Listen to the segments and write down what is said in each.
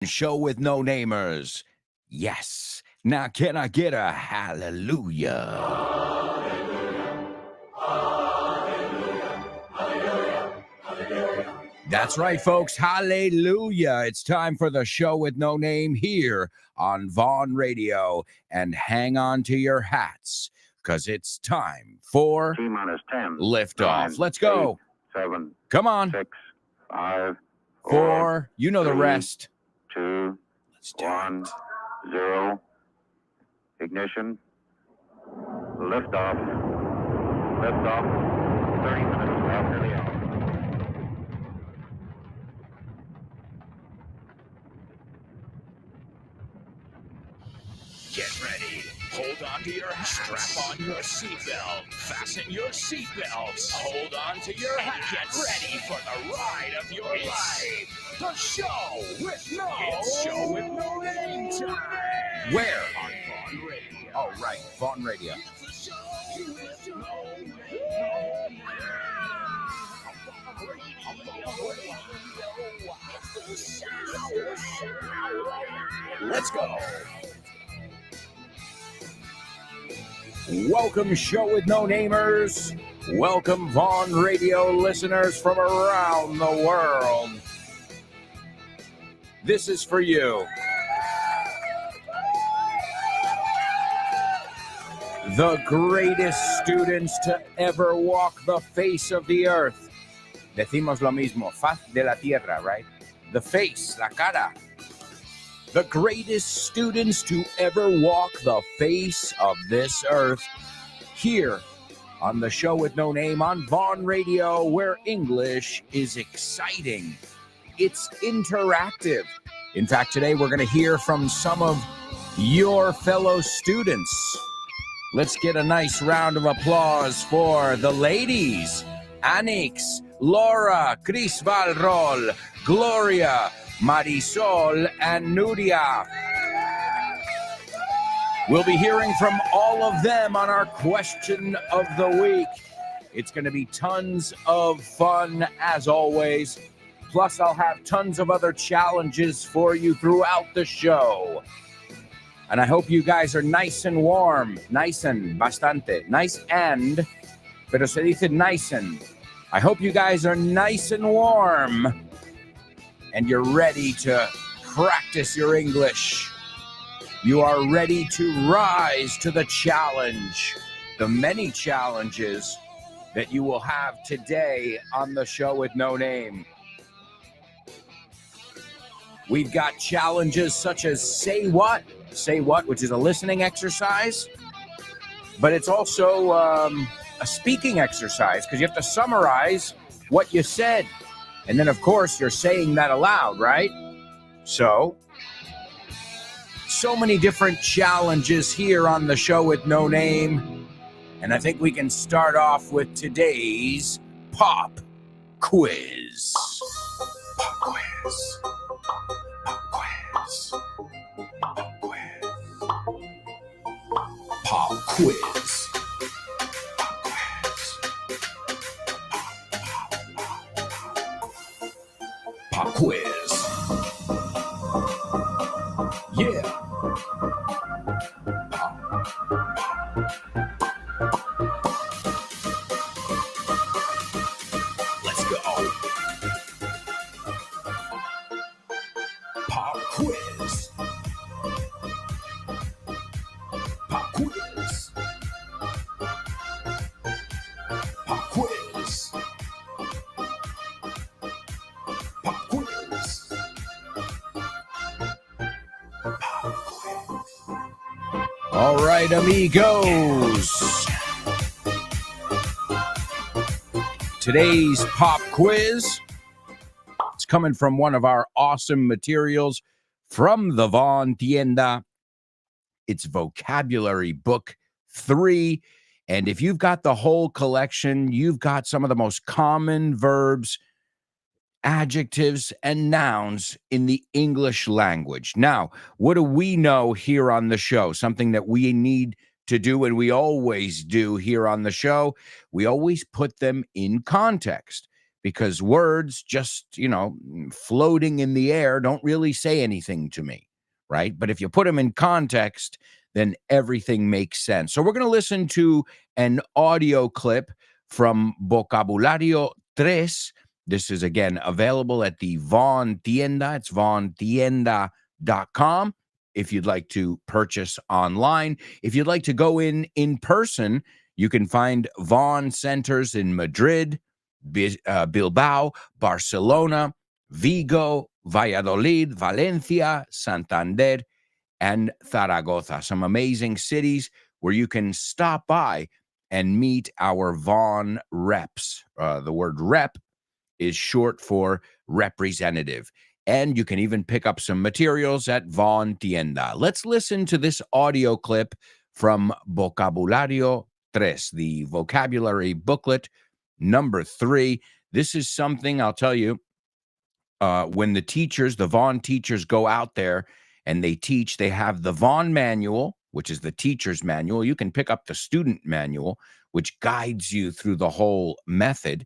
Show with no namers. Yes. Now, can I get a hallelujah? That's right, folks. Hallelujah. It's time for the show with no name here on Vaughn Radio. And hang on to your hats because it's time for T-minus 10, liftoff. 9, Let's go. 8, 7, Come on. 6, 5, 4. You know the 3, rest. 2, Let's do 1, it. 0. Ignition. Liftoff. Liftoff. 30 minutes after the hour. Get ready. Hold on to your hats. Strap on your seatbelt. Fasten your seatbelts. Hold on to your hats. Get ready for the ride of your life. The show with no. It's show with no name time. Where? On Vaughn Radio. Oh, right. Vaughn Radio. It's the show with no name. Let's go. Welcome, show with no namers. Welcome, Vaughn Radio listeners from around the world. This is for you. The greatest students to ever walk the face of the earth. Decimos lo mismo, faz de la tierra, right? The face, la cara. The greatest students to ever walk the face of this earth. Here on the show with no name on Vaughn Radio, where English is exciting. It's interactive. In fact, today we're going to hear from some of your fellow students. Let's get a nice round of applause for the ladies. Anix, Laura, Chris Valrol, Gloria, Marisol, and Nuria. We'll be hearing from all of them on our question of the week. It's going to be tons of fun, as always. Plus, I'll have tons of other challenges for you throughout the show. And I hope you guys are nice and warm. Nice and, bastante. Nice and, pero se dice nice and. I hope you guys are nice and warm. And you're ready to practice your English. You are ready to rise to the challenge, the many challenges that you will have today on the show with no name. We've got challenges such as say what, which is a listening exercise, but it's also a speaking exercise because you have to summarize what you said. And then, of course, you're saying that aloud, right? So many different challenges here on the show with no name. And I think we can start off with today's pop quiz. Pop quiz. Pop quiz. Pop quiz. Pop quiz. Pop quiz. Yeah. Let's go. Pop quiz. Pop quiz. Pop quiz. Pop quiz. All right, amigos. Today's pop quiz is coming from one of our awesome materials from the Vaughn Tienda. It's Vocabulary Book 3. And if you've got the whole collection, you've got some of the most common verbs, adjectives, and nouns in the English language. Now, what do we know here on the show? Something that we need to do, and we always do here on the show. We always put them in context because words just, floating in the air don't really say anything to me, right? But if you put them in context, then everything makes sense. So we're going to listen to an audio clip from Vocabulario 3. This is, again, available at the Von Tienda. It's vontienda.com if you'd like to purchase online. If you'd like to go in person, you can find Von centers in Madrid, Bilbao, Barcelona, Vigo, Valladolid, Valencia, Santander, and Zaragoza. Some amazing cities where you can stop by and meet our Von reps. The word rep is short for representative. And you can even pick up some materials at Von Tienda. Let's listen to this audio clip from Vocabulario 3, the vocabulary booklet number 3. This is something I'll tell you, when the Von teachers go out there and they teach, they have the Von manual, which is the teacher's manual. You can pick up the student manual, which guides you through the whole method.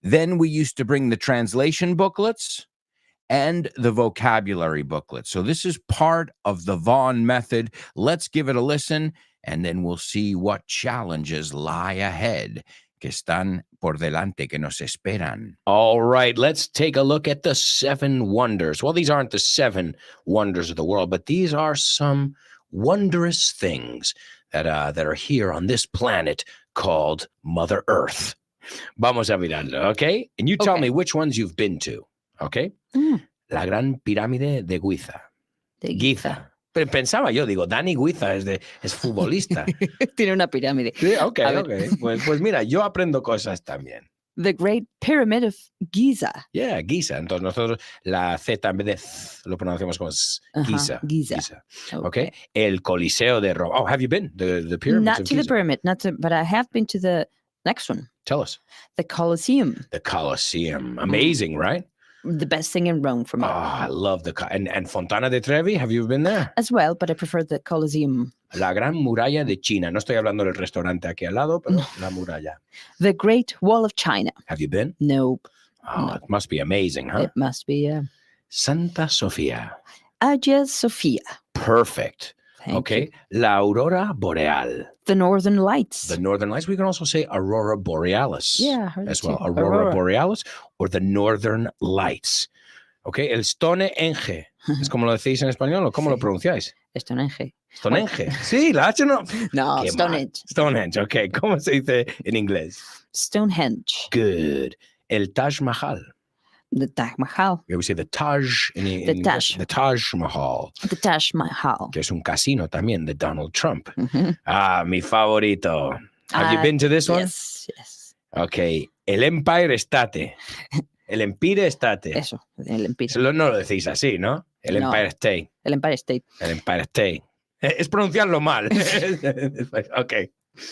Then we used to bring the translation booklets and the vocabulary booklet. So this is part of the Von method. Let's give it a listen, and then we'll see what challenges lie ahead, que están por delante, que nos esperan. All right, let's take a look at the 7 wonders. Well, these aren't the 7 wonders of the world, but these are some wondrous things that are here on this planet called Mother Earth. Vamos a mirarlo, okay? And you tell me which ones you've been to, okay? La Gran Pirámide de Giza. De Giza. Pensaba yo, digo, Dani Guiza es futbolista. Tiene una pirámide. Sí, ok. Pues mira, yo aprendo cosas también. The Great Pyramid of Giza. Yeah, Giza. Entonces nosotros la Z en vez de Z lo pronunciamos como Giza. Giza. Okay. El Coliseo de Roma. Oh, have you been? The pyramids Not of to Giza? the pyramid, but I have been to the next one. Tell us. The Colosseum. The Colosseum. Amazing, right? The best thing in Rome for me. Oh, I love and Fontana de Trevi. Have you been there? As well, but I prefer the Colosseum. La Gran Muralla de China. No estoy hablando del restaurante aquí al lado, pero la muralla. The Great Wall of China. Have you been? Nope. Oh, No. It must be amazing, huh? It must be, yeah. Santa Sofia. Hagia Sophia. Perfect. Thank you. La Aurora Boreal. The Northern Lights. The Northern Lights. We can also say Aurora Borealis. Yeah, I heard as that well. too. Aurora Borealis or the Northern Lights. Okay. El Stonehenge. ¿Es como lo decís en español o cómo lo pronunciáis? Stonehenge. Stonehenge. Sí, la H no. No, Qué Stonehenge. mal. Stonehenge. Ok. ¿Cómo se dice en inglés? Stonehenge. Good. El Taj Mahal. The Taj Mahal. We say the Taj in The Taj. The Taj Mahal. The Taj Mahal. Que es un casino también de Donald Trump. Mhm. Ah, mi favorito. Have you been to this one? Yes. Okay. El Empire State. El Empire State. Eso, el Empire. No lo decís así, ¿no? El No. Empire State. El Empire State. El Empire State. Es pronunciarlo mal. Ok.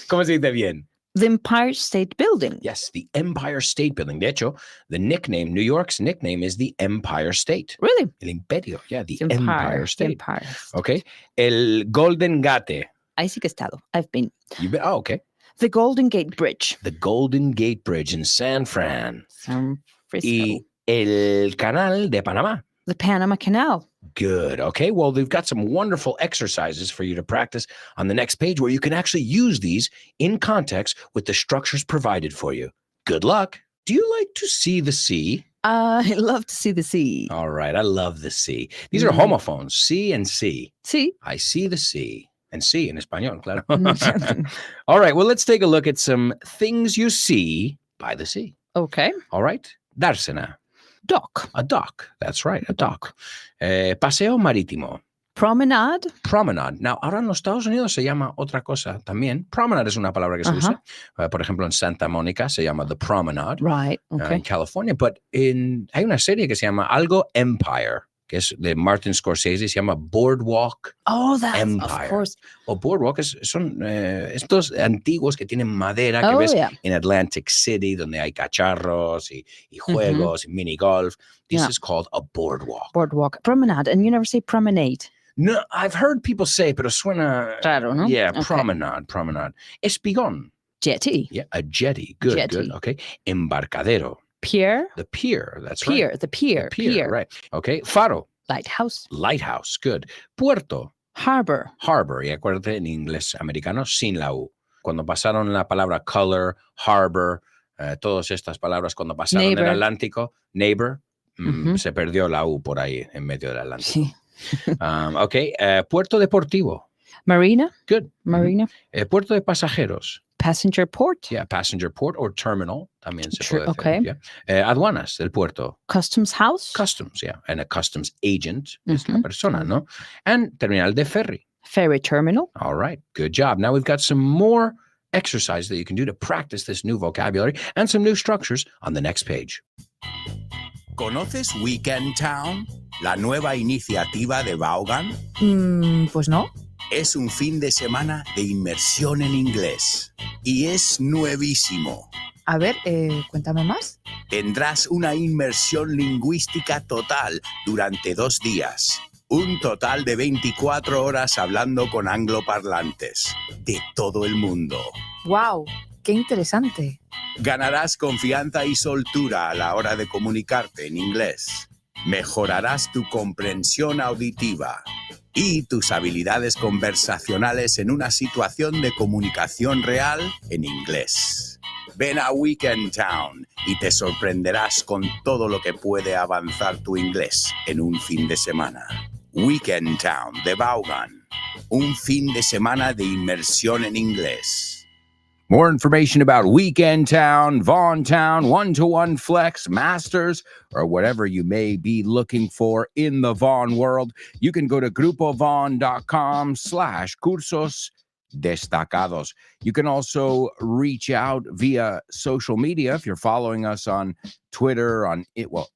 ¿Cómo se dice bien? The Empire State Building. Yes, the Empire State Building. De hecho, New York's nickname is the Empire State. Really? El Imperio. Yeah, the The Empire State. Empire. Okay. El Golden Gate. Ahí sí que he estado. I've been. Oh, okay. The Golden Gate Bridge. The Golden Gate Bridge in San Fran. San Francisco. Y el Canal de Panamá. The Panama Canal. Good. Okay. Well, they've got some wonderful exercises for you to practice on the next page where you can actually use these in context with the structures provided for you. Good luck. Do you like to see the sea? I love to see the sea. All right. I love the sea. These are homophones. See and see. See? I see the sea. And see in español, claro. All right. Well, let's take a look at some things you see by the sea. Okay. All right. Dársena. Dock. A dock. That's right. A dock. Paseo marítimo. Promenade. Promenade. Now, ahora en los Estados Unidos se llama otra cosa también. Promenade es una palabra que se usa. Por ejemplo, en Santa Mónica se llama The Promenade. Right. Okay. En California. But hay una serie que se llama algo Empire, que es de Martin Scorsese, se llama Boardwalk That's Empire. of course. O Boardwalk son estos antiguos que tienen madera que ves en Atlantic City, donde hay cacharros y juegos y mini golf. This is called a boardwalk. Boardwalk. Promenade. And you never say promenade. No, I've heard people say, pero suena... Raro, ¿no? Yeah, Okay. promenade. Espigón. Jetty. Yeah, a jetty. Good, Jetty. good. Okay. Embarcadero. Pier. The pier. That's Pier. right. The pier. Pier, right. Okay. Faro. Lighthouse. Lighthouse. Good. Puerto. Harbor. Harbor. Y acuérdate, en inglés americano, sin la U. Cuando pasaron la palabra color, harbor, todas estas palabras, cuando pasaron Neighbor. el Atlántico, neighbor, Ujú. se perdió la U por ahí en medio del Atlántico. Sí. Ok. Puerto deportivo. Marina. Good. Marina. Puerto de pasajeros. Passenger port. Yeah, passenger port or terminal también se puede Okay. decir. Yeah. Aduanas del puerto. Customs house. Customs, yeah. And a customs agent es la Ujú. persona, ¿no? And terminal de ferry. Ferry terminal. All right, good job. Now we've got some more exercise that you can do to practice this new vocabulary and some new structures on the next page. ¿Conoces Weekend Town? La nueva iniciativa de Vaughan. Pues no. Es un fin de semana de inmersión en inglés. Y es nuevísimo. A ver, cuéntame más. Tendrás una inmersión lingüística total durante 2 días. Un total de 24 horas hablando con angloparlantes de todo el mundo. ¡Wow! ¡Qué interesante! Ganarás confianza y soltura a la hora de comunicarte en inglés. Mejorarás tu comprensión auditiva y tus habilidades conversacionales en una situación de comunicación real en inglés. Ven a Weekend Town y te sorprenderás con todo lo que puede avanzar tu inglés en un fin de semana. Weekend Town de Vaughan. Un fin de semana de inmersión en inglés. More information about Weekend Town, Vaughn Town, one-to-one flex, masters, or whatever you may be looking for in the Vaughn world, you can go to grupovaughn.com/cursos destacados. You can also reach out via social media if you're following us on Twitter, on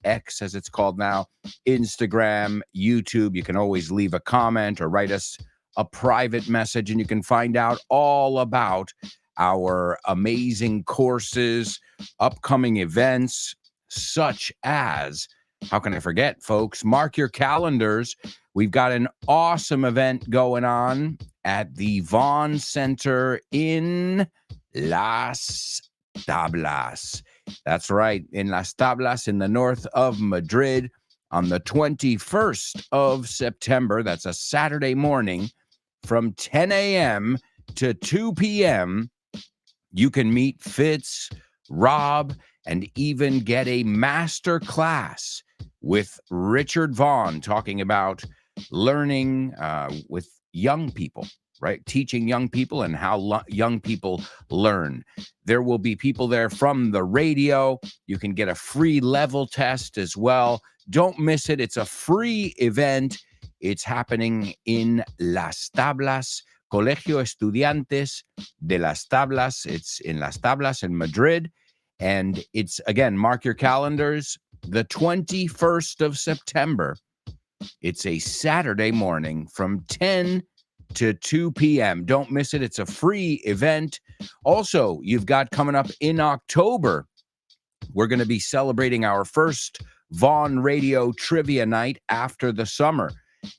X as it's called now, Instagram, YouTube. You can always leave a comment or write us a private message, and you can find out all about our amazing courses, upcoming events, such as, how can I forget, folks? Mark your calendars. We've got an awesome event going on at the Vaughn Center in Las Tablas. That's right, in Las Tablas in the north of Madrid on the 21st of September. That's a Saturday morning from 10 a.m. to 2 p.m. You can meet Fitz, Rob, and even get a master class with Richard Vaughn talking about learning with young people, right? Teaching young people and how young people learn. There will be people there from the radio. You can get a free level test as well. Don't miss it. It's a free event. It's happening in Las Tablas, Colegio Estudiantes de Las Tablas. It's in Las Tablas in Madrid. And it's, again, mark your calendars, the 21st of September. It's a Saturday morning from 10 to 2 p.m. Don't miss it. It's a free event. Also, you've got coming up in October, we're going to be celebrating our first Vaughn Radio Trivia Night after the summer.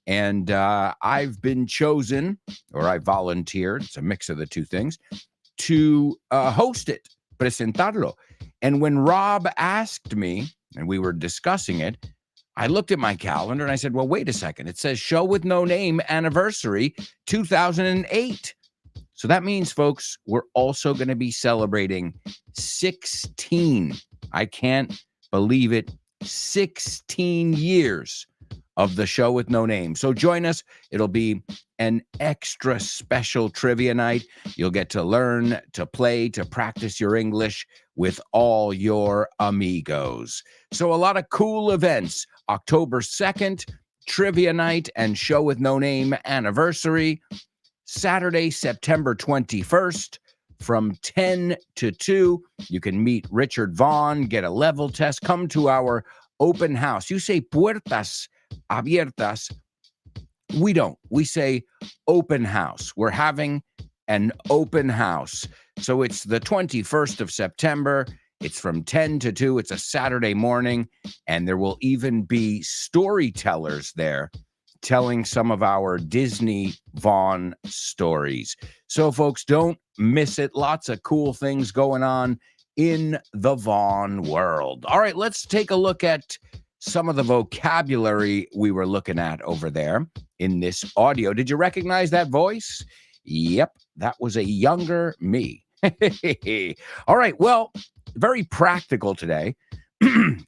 And I've been chosen, or I volunteered, it's a mix of the two things, to host it, presentarlo. And when Rob asked me, and we were discussing it, I looked at my calendar and I said, well, wait a second. It says Show with No Name Anniversary 2008. So that means, folks, we're also going to be celebrating 16. I can't believe it. 16 years of the Show with No Name. So join us. It'll be an extra special trivia night. You'll get to learn, to play, to practice your English with all your amigos. So a lot of cool events. October 2nd, trivia night and Show with No Name anniversary. Saturday, September 21st, from 10 to 2. You can meet Richard Vaughn, get a level test, come to our open house. You say puertas abiertas. We don't. We say open house. We're having an open house. So it's the 21st of September. It's from 10 to 2. It's a Saturday morning. And there will even be storytellers there telling some of our Disney Vaughn stories. So, folks, don't miss it. Lots of cool things going on in the Vaughn world. All right, let's take a look at some of the vocabulary we were looking at over there in this audio. Did you recognize that voice? Yep, that was a younger me. All right, well, very practical today.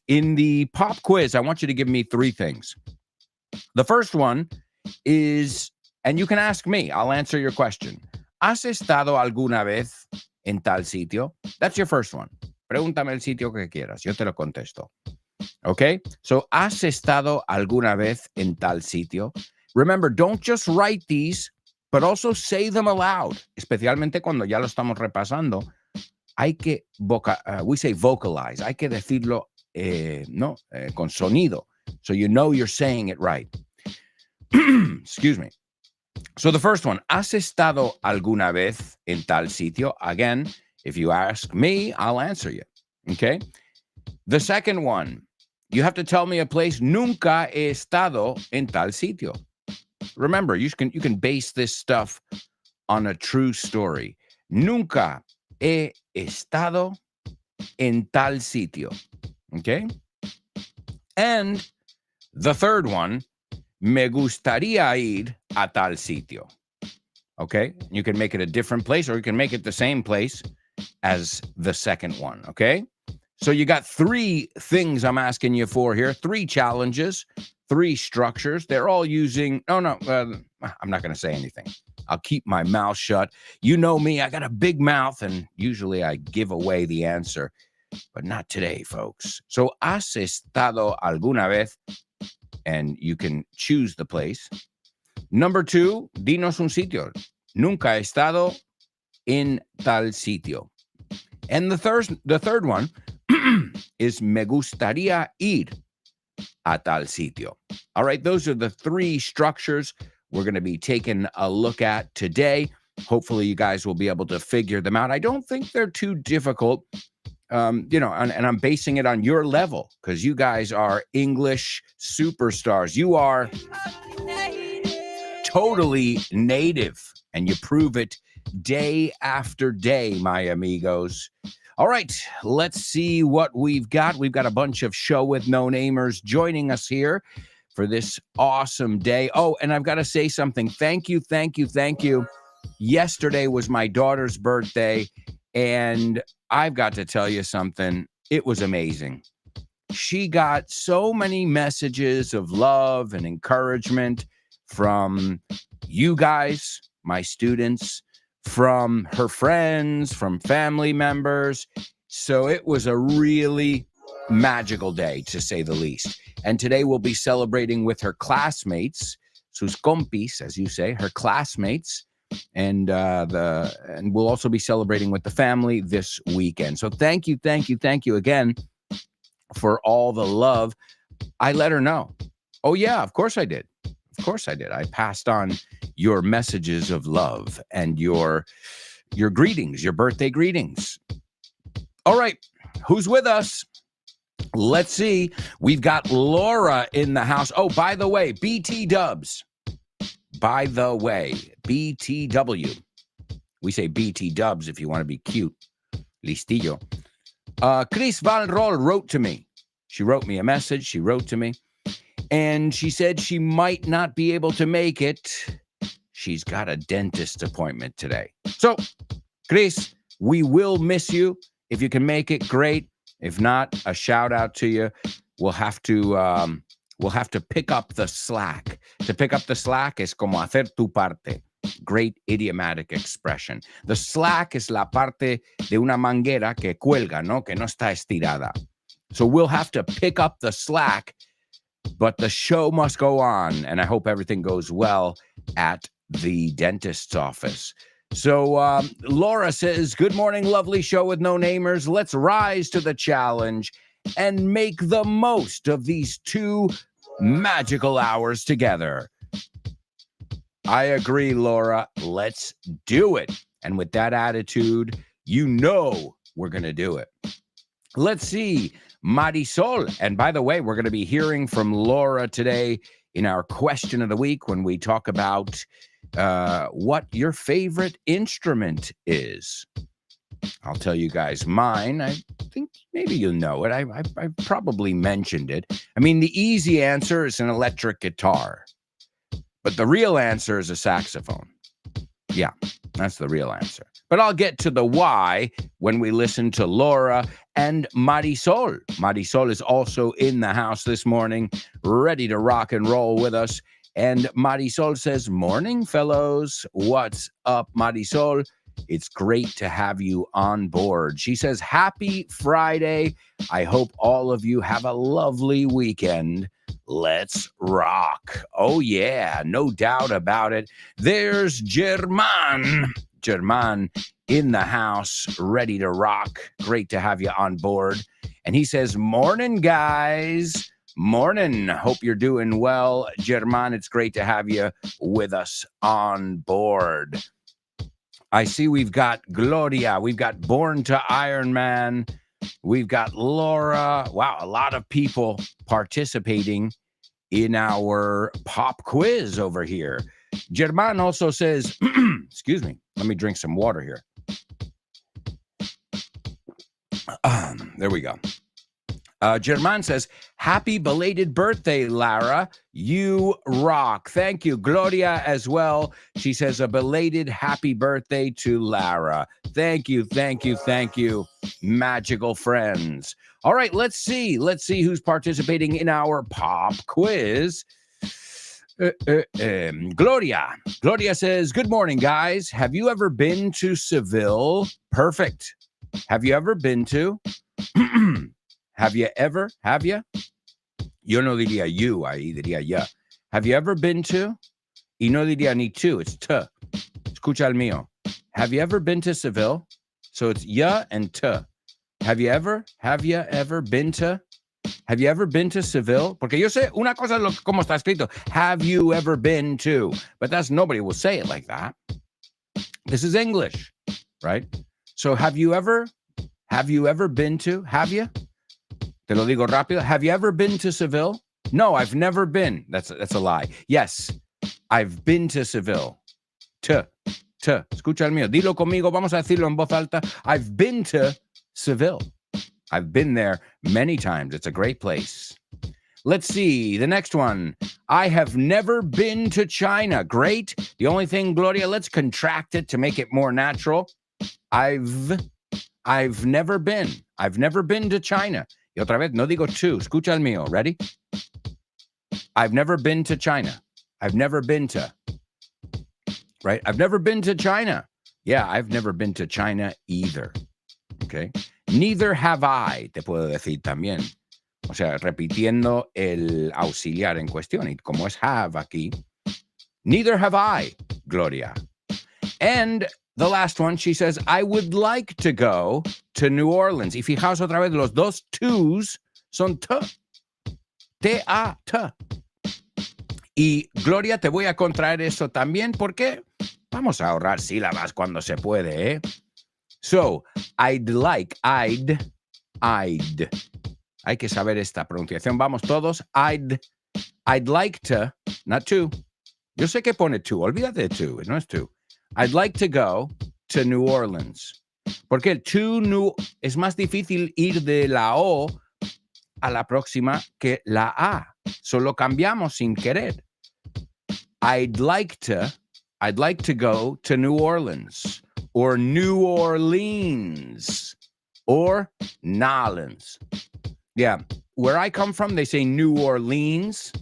In the pop quiz, I want you to give me 3 things. The first one is, and you can ask me, I'll answer your question. ¿Has estado alguna vez en tal sitio? That's your first one. Pregúntame el sitio que quieras, yo te lo contesto. Okay? So, ¿has estado alguna vez en tal sitio? Remember, don't just write these, but also say them aloud, especialmente cuando ya lo estamos repasando. Hay que, we say vocalize, hay que decirlo con sonido, so you know you're saying it right. Excuse me. So the first one, ¿has estado alguna vez en tal sitio? Again, if you ask me, I'll answer you. Okay? The second one, you have to tell me a place. Nunca he estado en tal sitio. Remember, you can base this stuff on a true story. Nunca he estado en tal sitio. Okay? And the third one, me gustaría ir a tal sitio. Okay? You can make it a different place or you can make it the same place as the second one. Okay? So you got 3 things I'm asking you for here, 3 challenges, 3 structures. They're all using, I'm not going to say anything. I'll keep my mouth shut. You know me, I got a big mouth, and usually I give away the answer, but not today, folks. So, ¿has estado alguna vez? And you can choose the place. Number 2, dinos un sitio. Nunca he estado en tal sitio. And the third one is me gustaría ir a tal sitio. All right, those are the 3 structures we're going to be taking a look at today. Hopefully you guys will be able to figure them out. I don't think they're too difficult, and I'm basing it on your level because you guys are English superstars. You are totally native, and you prove it day after day, my amigos. All right, let's see what we've got. We've got a bunch of show with no-namers joining us here for this awesome day. Oh, and I've got to say something. Thank you. Yesterday was my daughter's birthday, and I've got to tell you something. It was amazing. She got so many messages of love and encouragement from you guys, my students, from her friends, from family members. So it was a really magical day, to say the least. And today we'll be celebrating with her classmates, sus compis, as you say, her classmates, and we'll also be celebrating with the family this weekend. So thank you again for all the love. I let her know. Oh yeah, of course I did. I passed on your messages of love and your greetings, your birthday greetings. All right, who's with us? Let's see. We've got Laura in the house. Oh, by the way, BT Dubs. By the way, BTW. We say BT Dubs if you want to be cute. Listillo. Chris Van Rol wrote to me. She wrote me a message. She wrote to me. And she said she might not be able to make it. She's got a dentist appointment today. So, Chris, we will miss you. If you can make it, great. If not, a shout out to you. We'll have to pick up the slack. To pick up the slack es como hacer tu parte. Great idiomatic expression. The slack es la parte de una manguera que cuelga, ¿no? Que no está estirada. So we'll have to pick up the slack, but the show must go on, and I hope everything goes well at the dentist's office. So Laura says, good morning, lovely show with no namers. Let's rise to the challenge and make the most of these 2 magical hours together. I agree, Laura. Let's do it. And with that attitude, you know we're going to do it. Let's see. Marisol. And by the way, we're going to be hearing from Laura today in our question of the week when we talk about what your favorite instrument is. I'll tell you guys mine. I think maybe you'll know it. I probably mentioned it. I mean, the easy answer is an electric guitar, but the real answer is a saxophone. Yeah, that's the real answer. But I'll get to the why when we listen to Laura and Marisol. Marisol is also in the house this morning, ready to rock and roll with us. And Marisol says, morning, fellows. What's up, Marisol? It's great to have you on board. She says, happy Friday. I hope all of you have a lovely weekend. Let's rock. Oh, yeah, no doubt about it. There's German. German in the house, ready to rock. Great to have you on board. And he says, morning, guys. Morning. Hope you're doing well. German, it's great to have you with us on board. I see we've got Gloria. We've got Born to Iron Man. We've got Laura. Wow, a lot of people participating in our pop quiz over here. German also says, excuse me, let me drink some water here. There we go. German says, happy belated birthday, Lara. You rock. Thank you. Gloria as well. She says a belated happy birthday to Lara. Thank you, thank you, thank you, magical friends. All right, let's see. Let's see who's participating in our pop quiz. Gloria. Gloria says, good morning, guys. Have you ever been to Seville? Perfect. Have you ever been to? Have you? Yo no diría you, ahí diría ya. Have you ever been to? Y no diría ni to, it's to. Escucha el mío. Have you ever been to Seville? So it's ya and to. Have you ever been to? Have you ever been to Seville? Porque yo sé una cosa como está escrito. Have you ever been to? But that's, nobody will say it like that. This is English, right? So have you ever been to? Have you? Te lo digo rápido. Have you ever been to Seville? No, I've never been. That's a lie. Yes, I've been to Seville. Escucha el mío. Dilo conmigo. Vamos a decirlo en voz alta. I've been to Seville. I've been there many times. It's a great place. Let's see. The next one. I have never been to China. Great. The only thing, Gloria, let's contract it to make it more natural. I've never been. I've never been to China. Y otra vez, no digo to. Escucha el mío. Ready? I've never been to China. I've never been to. Right? I've never been to China. Yeah, I've never been to China either. Okay? Neither have I, te puedo decir también. O sea, repitiendo el auxiliar en cuestión. Y como es have aquí. Neither have I, Gloria. And the last one, she says, I would like to go to New Orleans. Y fijaos otra vez, los dos tos son t. T-A, t. Y Gloria, te voy a contraer eso también porque vamos a ahorrar sílabas cuando se puede, ¿eh? So, I'd. Hay que saber esta pronunciación. Vamos todos. I'd like to, not to. Yo sé que pone to. Olvídate de to. No es to. I'd like to go to New Orleans. Porque el to New es más difícil ir de la O a la próxima que la A. Solo cambiamos sin querer. I'd like to go to New Orleans or New Orleans or Nolans. Yeah, where I come from, they say New Orleans.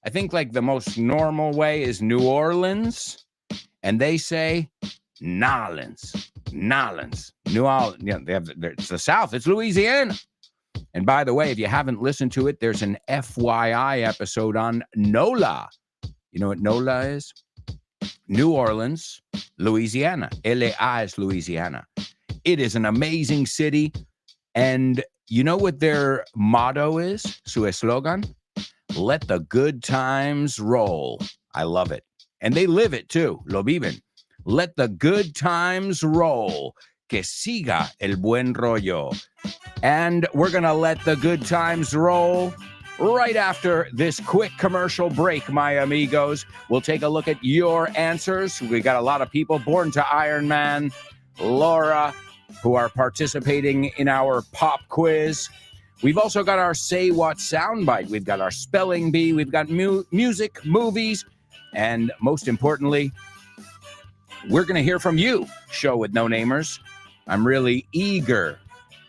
I think like the most normal way is New Orleans. And they say Nolans. New Orleans. Yeah, it's the South. It's Louisiana. And by the way, if you haven't listened to it, there's an FYI episode on NOLA. You know what NOLA is? New Orleans, Louisiana. L.A. is Louisiana. It is an amazing city. And you know what their motto is? Su eslogan? Let the good times roll. I love it. And they live it too. Lo viven. Let the good times roll. Que siga el buen rollo. And we're going to let the good times roll right after this quick commercial break, my amigos. We'll take a look at your answers. We got a lot of people. Born to Iron Man, Laura, who are participating in our pop quiz. We've also got our Say What soundbite. We've got our spelling bee. We've got music, movies, and most importantly, we're going to hear from you, Show with No Namers. I'm really eager,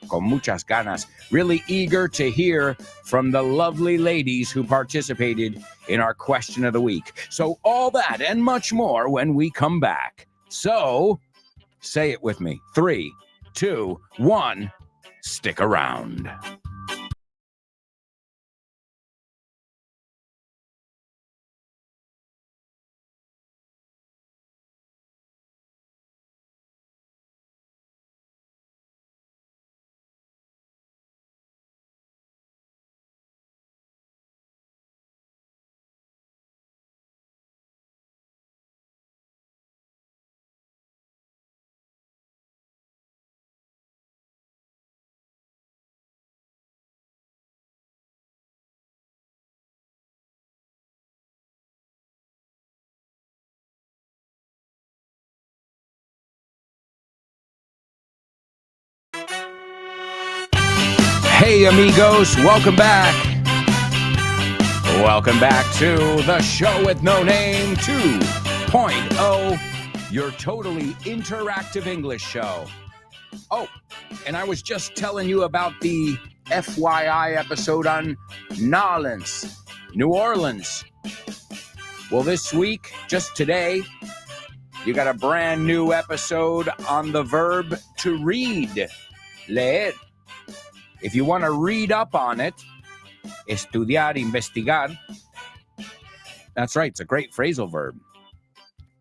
con muchas ganas, really eager to hear from the lovely ladies who participated in our question of the week. So all that and much more when we come back. So say it with me. 3, 2, 1, stick around. Hey, amigos, welcome back. Welcome back to the Show with No Name 2.0, your totally interactive English show. Oh, and I was just telling you about the FYI episode on Nolens, New Orleans. Well, this week, just today, you got a brand new episode on the verb to read, leer. If you want to read up on it, estudiar, investigar. That's right, it's a great phrasal verb.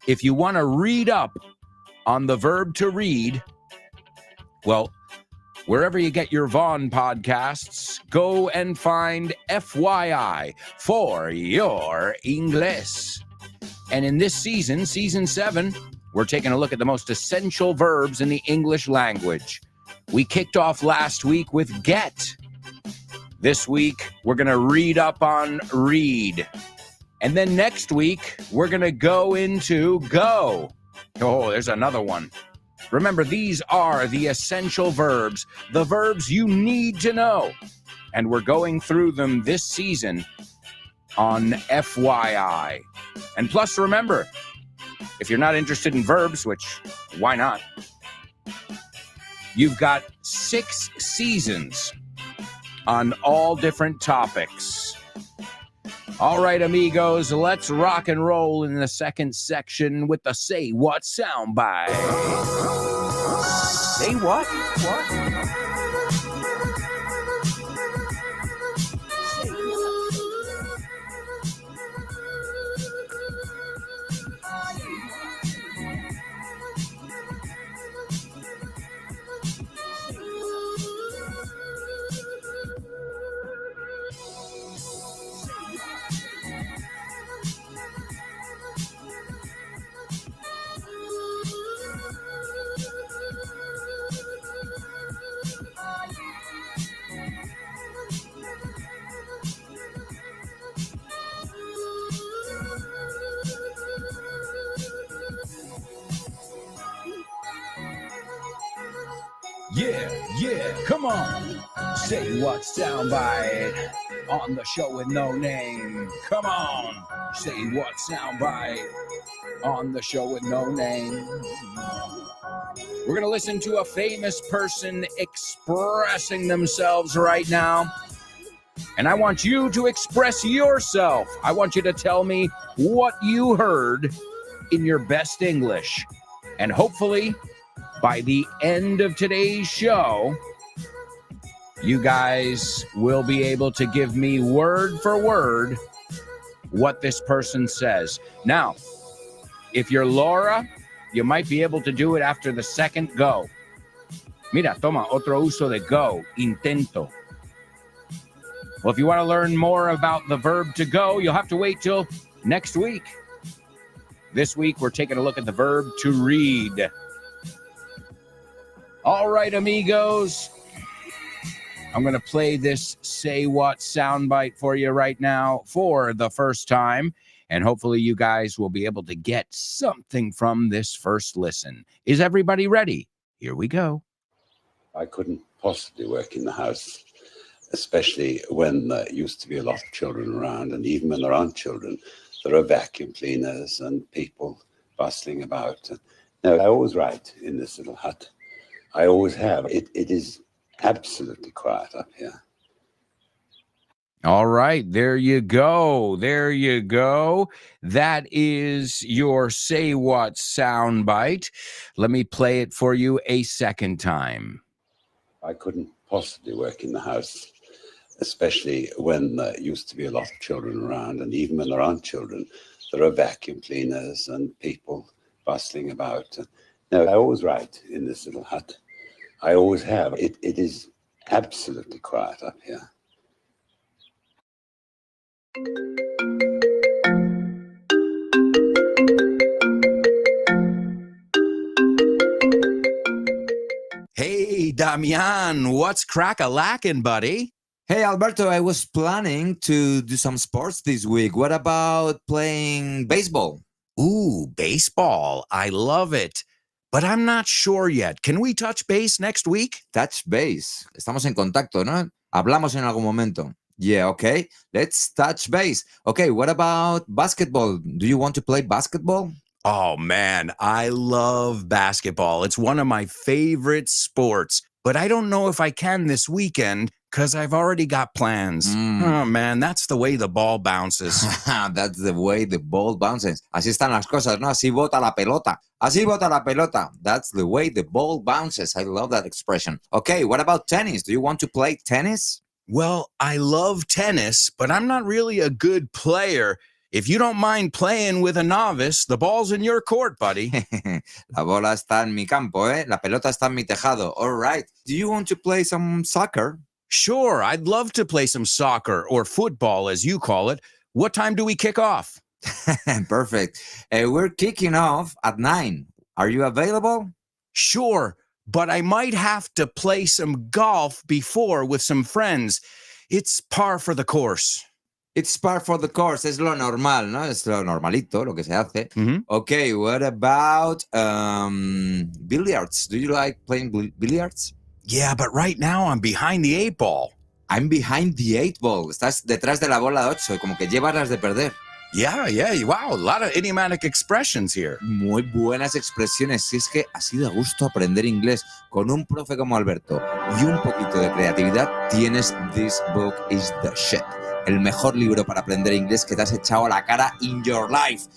If you want to read up on the verb to read, well, wherever you get your Vaughn podcasts, go and find FYI for your English. And in this season, season 7, we're taking a look at the most essential verbs in the English language. We kicked off last week with get. This week, we're going to read up on read. And then next week, we're going to go into go. Oh, there's another one. Remember, these are the essential verbs, the verbs you need to know. And we're going through them this season on FYI. And plus, remember, if you're not interested in verbs, which why not? You've got 6 seasons on all different topics. All right, amigos, let's rock and roll in the second section with the Say What soundbite. Say what? What? Yeah, come on. Say what soundbite on the Show with No Name. Come on. Say what soundbite on the Show with No Name. We're going to listen to a famous person expressing themselves right now. And I want you to express yourself. I want you to tell me what you heard in your best English. And hopefully, by the end of today's show, you guys will be able to give me word for word what this person says. Now, if you're Laura, you might be able to do it after the second go. Mira, toma, otro uso de go, intento. Well, if you want to learn more about the verb to go, you'll have to wait till next week. This week, we're taking a look at the verb to read. All right, amigos. I'm going to play this Say What soundbite for you right now for the first time. And hopefully you guys will be able to get something from this first listen. Is everybody ready? Here we go. I couldn't possibly work in the house, especially when there used to be a lot of children around. And even when there aren't children, there are vacuum cleaners and people bustling about. No, I always write in this little hut. I always have. It is absolutely quiet up here. All right, there you go. There you go. That is your Say What soundbite. Let me play it for you a second time. I couldn't possibly work in the house, especially when there used to be a lot of children around. And even when there aren't children, there are vacuum cleaners and people bustling about. No, I always write in this little hut. I always have. It is absolutely quiet up here. Hey, Damian, what's crack-a-lackin', buddy? Hey, Alberto, I was planning to do some sports this week. What about playing baseball? Ooh, baseball. I love it. But I'm not sure yet. Can we touch base next week? Touch base. Estamos en contacto, ¿no? Hablamos en algún momento. Yeah, okay. Let's touch base. Okay, what about basketball? Do you want to play basketball? Oh, man, I love basketball. It's one of my favorite sports. But I don't know if I can this weekend because I've already got plans. Oh, man, that's the way the ball bounces. That's the way the ball bounces. Así están las cosas, ¿no? Así bota la pelota. Así bota la pelota. That's the way the ball bounces. I love that expression. Okay, what about tennis? Do you want to play tennis? Well, I love tennis, but I'm not really a good player. If you don't mind playing with a novice, the ball's in your court, buddy. La bola está en mi campo, ¿eh? La pelota está en mi tejado. All right. Do you want to play some soccer? Sure, I'd love to play some soccer or football, as you call it. What time do we kick off? Perfect. We're kicking off at 9. Are you available? Sure, but I might have to play some golf before with some friends. It's par for the course. It's par for the course. Es lo normal, ¿no? Es lo normalito, lo que se hace. Mhm. Okay, what about billiards? Do you like playing billiards? Yeah, but right now I'm behind the 8 ball. I'm behind the 8 ball. Estás detrás de la bola 8, como que llevas las de perder. Yeah, wow, a lot of idiomatic expressions here. Muy buenas expresiones. Si es que así da gusto aprender inglés con un profe como Alberto y un poquito de creatividad, tienes This Book is the Shit. El mejor libro para aprender inglés que te has echado a la cara in your life.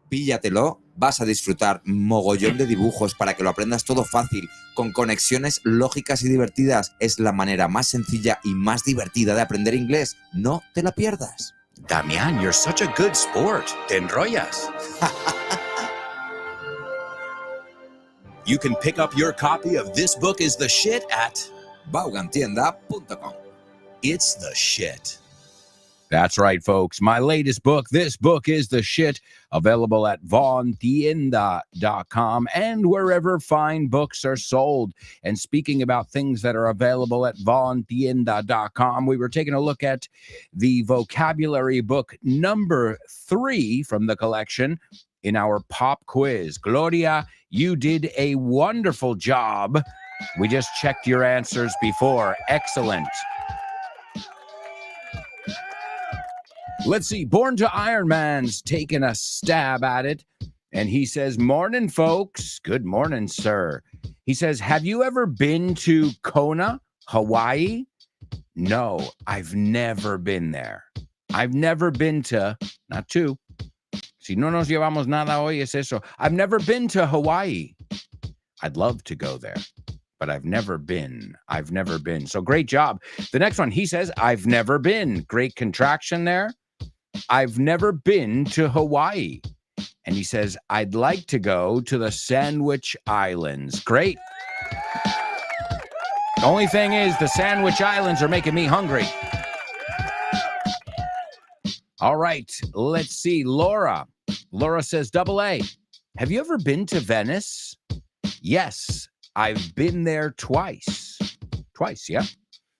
Píllatelo, vas a disfrutar mogollón de dibujos para que lo aprendas todo fácil, con conexiones lógicas y divertidas. Es la manera más sencilla y más divertida de aprender inglés. No te la pierdas. Damian, you're such a good sport. Te enrollas. You can pick up your copy of This Book is the Shit at Vaughantienda.com. It's the Shit. That's right, folks. My latest book, This Book is the Shit, available at vaughantienda.com and wherever fine books are sold. And speaking about things that are available at vaughantienda.com, we were taking a look at the vocabulary book number 3 from the collection in our pop quiz. Gloria, you did a wonderful job. We just checked your answers before. Excellent. Let's see. Born to Iron Man's taking a stab at it. And he says, morning, folks. Good morning, sir. He says, have you ever been to Kona, Hawaii? No, I've never been there. I've never been to, not to. Si no nos llevamos nada hoy es eso. I've never been to Hawaii. I'd love to go there, but I've never been. I've never been. So great job. The next one, he says, I've never been. Great contraction there. I've never been to Hawaii. And he says, I'd like to go to the Sandwich Islands. Great. The only thing is the Sandwich Islands are making me hungry. All right, let's see. Laura says, AA, have you ever been to Venice? Yes, I've been there twice. Twice, yeah.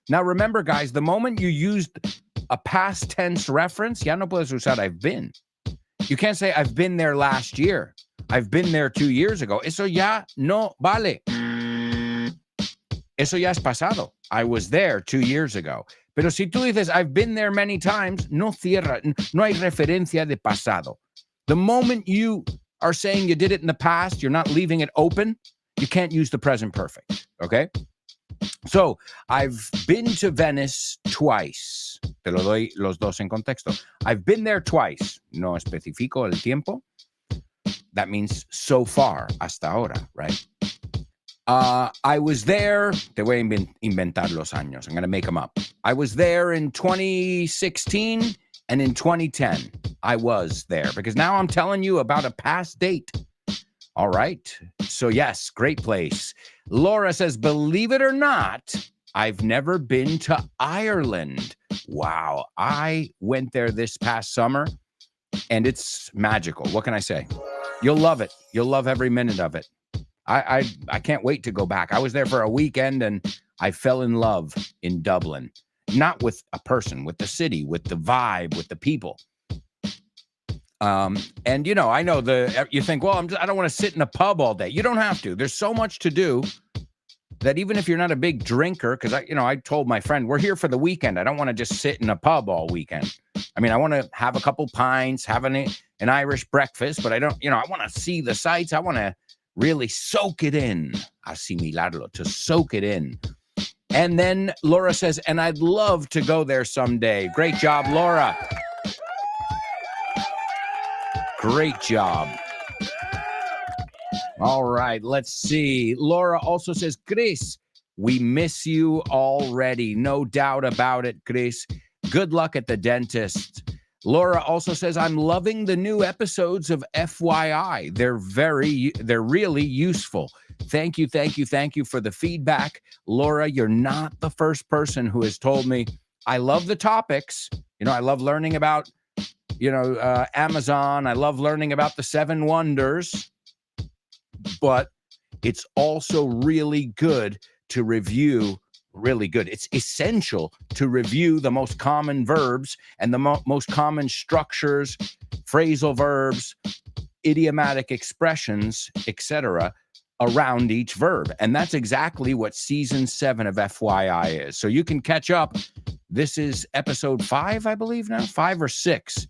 Now remember, guys, the moment you used a past tense reference, ya no puedes usar I've been. You can't say I've been there last year. I've been there 2 years ago. Eso ya no vale. eso ya es pasado. I was there 2 years ago. Pero si tú dices, I've been there many times, no cierra, no hay referencia de pasado. The moment you are saying you did it in the past, you're not leaving it open, you can't use the present perfect, okay? So, I've been to Venice twice. Te lo doy los dos en contexto. I've been there twice. No especifico el tiempo. That means so far, hasta ahora, right? I was there. Te voy a inventar los años. I'm going to make them up. I was there in 2016 and in 2010. I was there because now I'm telling you about a past date. All right. So, yes, great place. Laura says, believe it or not, I've never been to Ireland. Wow. I went there this past summer and it's magical. What can I say? You'll love it. You'll love every minute of it. I can't wait to go back. I was there for a weekend and I fell in love in Dublin. Not with a person, with the city, with the vibe, with the people. And you know, I know you think, well, I don't want to sit in a pub all day. You don't have to. There's so much to do that even if you're not a big drinker, because I told my friend, we're here for the weekend. I don't want to just sit in a pub all weekend. I mean, I want to have a couple pints, have an Irish breakfast, but I want to see the sights. I want to really soak it in, asimilarlo, to soak it in. And then Laura says, and I'd love to go there someday. Great job, Laura. Great job. All right, let's see. Laura also says, Chris, we miss you already. No doubt about it, Chris. Good luck at the dentist. Laura also says, I'm loving the new episodes of FYI. They're really useful. Thank you for the feedback. Laura, you're not the first person who has told me, I love the topics. I love learning about, Amazon. I love learning about the 7 wonders. But it's also really good to review. Really good. It's essential to review the most common verbs and the most common structures, phrasal verbs, idiomatic expressions, etc. around each verb. And that's exactly what season 7 of FYI is. So you can catch up. This is episode 5, I believe now, 5 or 6.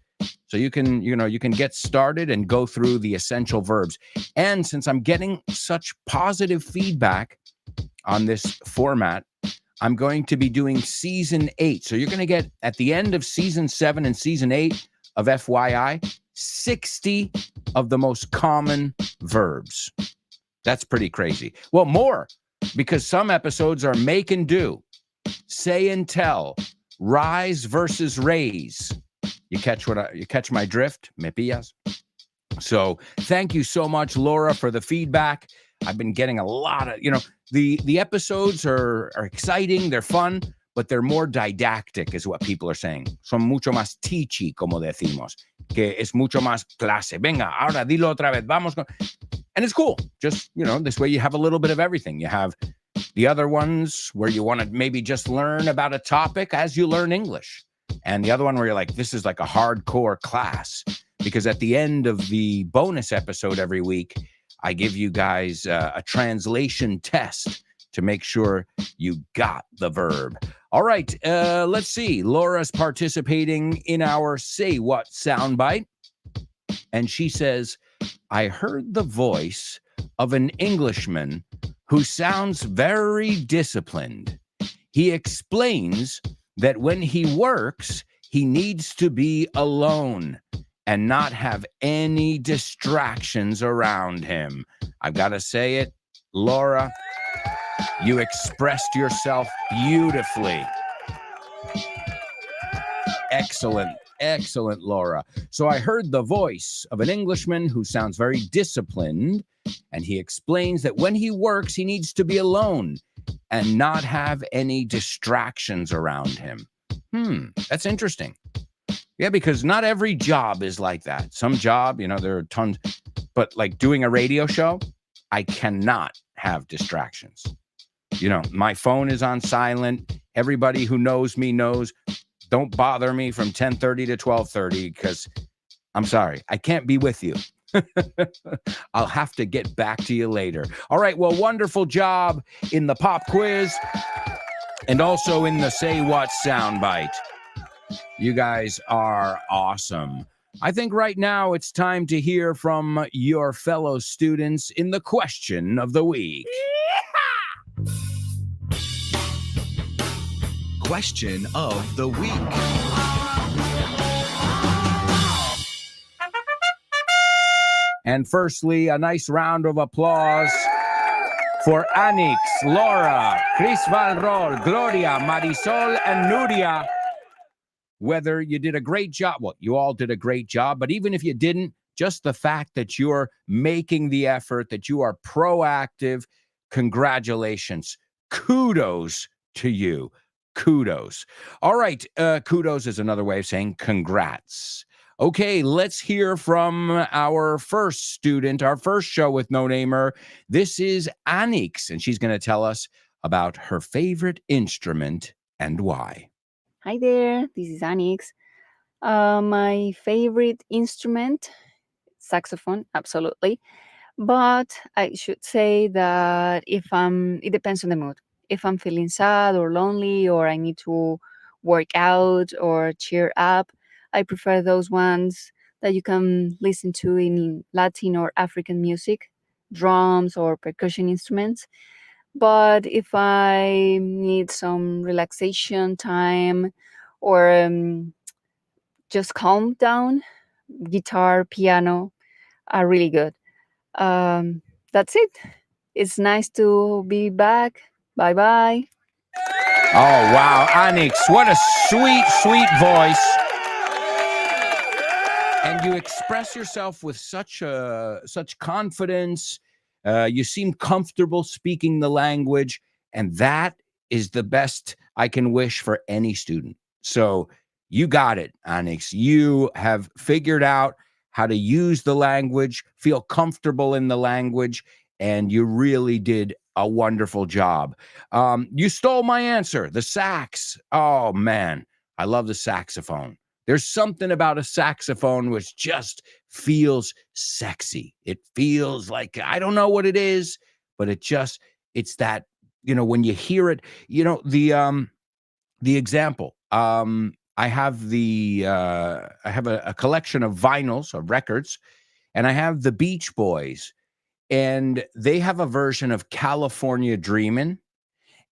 So you can get started and go through the essential verbs. And since I'm getting such positive feedback on this format, I'm going to be doing season 8. So you're going to get, at the end of season 7 and season 8 of FYI, 60 of the most common verbs. That's pretty crazy. Well, more, because some episodes are make and do, say and tell, rise versus raise. You catch my drift? Me pillas? So thank you so much, Laura, for the feedback. I've been getting a lot of, the episodes are exciting, they're fun, but they're more didactic, is what people are saying. Son mucho más teachy, como decimos, que es mucho más clase. Venga, ahora dilo otra vez, vamos con... And it's cool. Just, this way you have a little bit of everything. You have the other ones where you want to maybe just learn about a topic as you learn English. And the other one where you're like, this is like a hardcore class. Because at the end of the bonus episode every week, I give you guys a translation test to make sure you got the verb. All right, let's see. Laura's participating in our Say What soundbite. And she says, I heard the voice of an Englishman who sounds very disciplined. He explains that when he works, he needs to be alone and not have any distractions around him. I've got to say it, Laura, you expressed yourself beautifully. Excellent, Laura. So I heard the voice of an Englishman who sounds very disciplined, and he explains that when he works, he needs to be alone and not have any distractions around him. That's interesting. Yeah, because not every job is like that. Some job, there are tons, but like doing a radio show, I cannot have distractions. My phone is on silent. Everybody who knows me knows, don't bother me from 10:30 to 12:30 because I'm sorry, I can't be with you. I'll have to get back to you later. All right, well, wonderful job in the pop quiz and also in the Say What soundbite. You guys are awesome. I think right now it's time to hear from your fellow students in the question of the week. Question of the week. And firstly, a nice round of applause for Anix, Laura, Chris Valrol, Gloria, Marisol, and Nuria. Whether you did a great job, well, you all did a great job, but even if you didn't, just the fact that you're making the effort, that you are proactive, congratulations. Kudos to you. Kudos. All right, kudos is another way of saying congrats. Okay, let's hear from our first student, our first show with No Namer. This is Anix, and she's going to tell us about her favorite instrument and why. Hi there, this is Anix. My favorite instrument, saxophone, absolutely. But I should say that it depends on the mood. If I'm feeling sad or lonely or I need to work out or cheer up, I prefer those ones that you can listen to in Latin or African music, drums or percussion instruments. But if I need some relaxation time or just calm down, guitar, piano are really good. That's it. It's nice to be back. Bye bye. Oh, wow, Anix, what a sweet, sweet voice. And you express yourself with such confidence. You seem comfortable speaking the language, and that is the best I can wish for any student. So you got it, Anix. You have figured out how to use the language, feel comfortable in the language, and you really did a wonderful job. You stole my answer, the sax. Oh, man, I love the saxophone. There's something about a saxophone which just feels sexy. It feels like, I don't know what it is, but it's that, when you hear it, the example, I have a collection of vinyls, of records, and I have the Beach Boys, and they have a version of California Dreamin',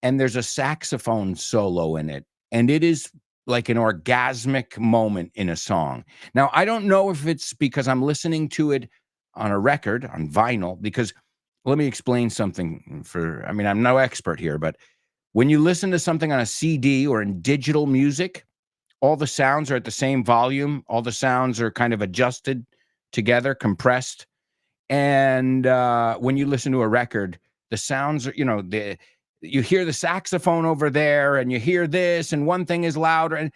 and there's a saxophone solo in it, and it is like an orgasmic moment in a song. Now, I don't know if it's because I'm listening to it on a record, on vinyl, because let me explain something I'm no expert here, but when you listen to something on a CD or in digital music, all the sounds are at the same volume. All the sounds are kind of adjusted together, compressed. And when you listen to a record, the sounds are, you hear the saxophone over there and you hear this and one thing is louder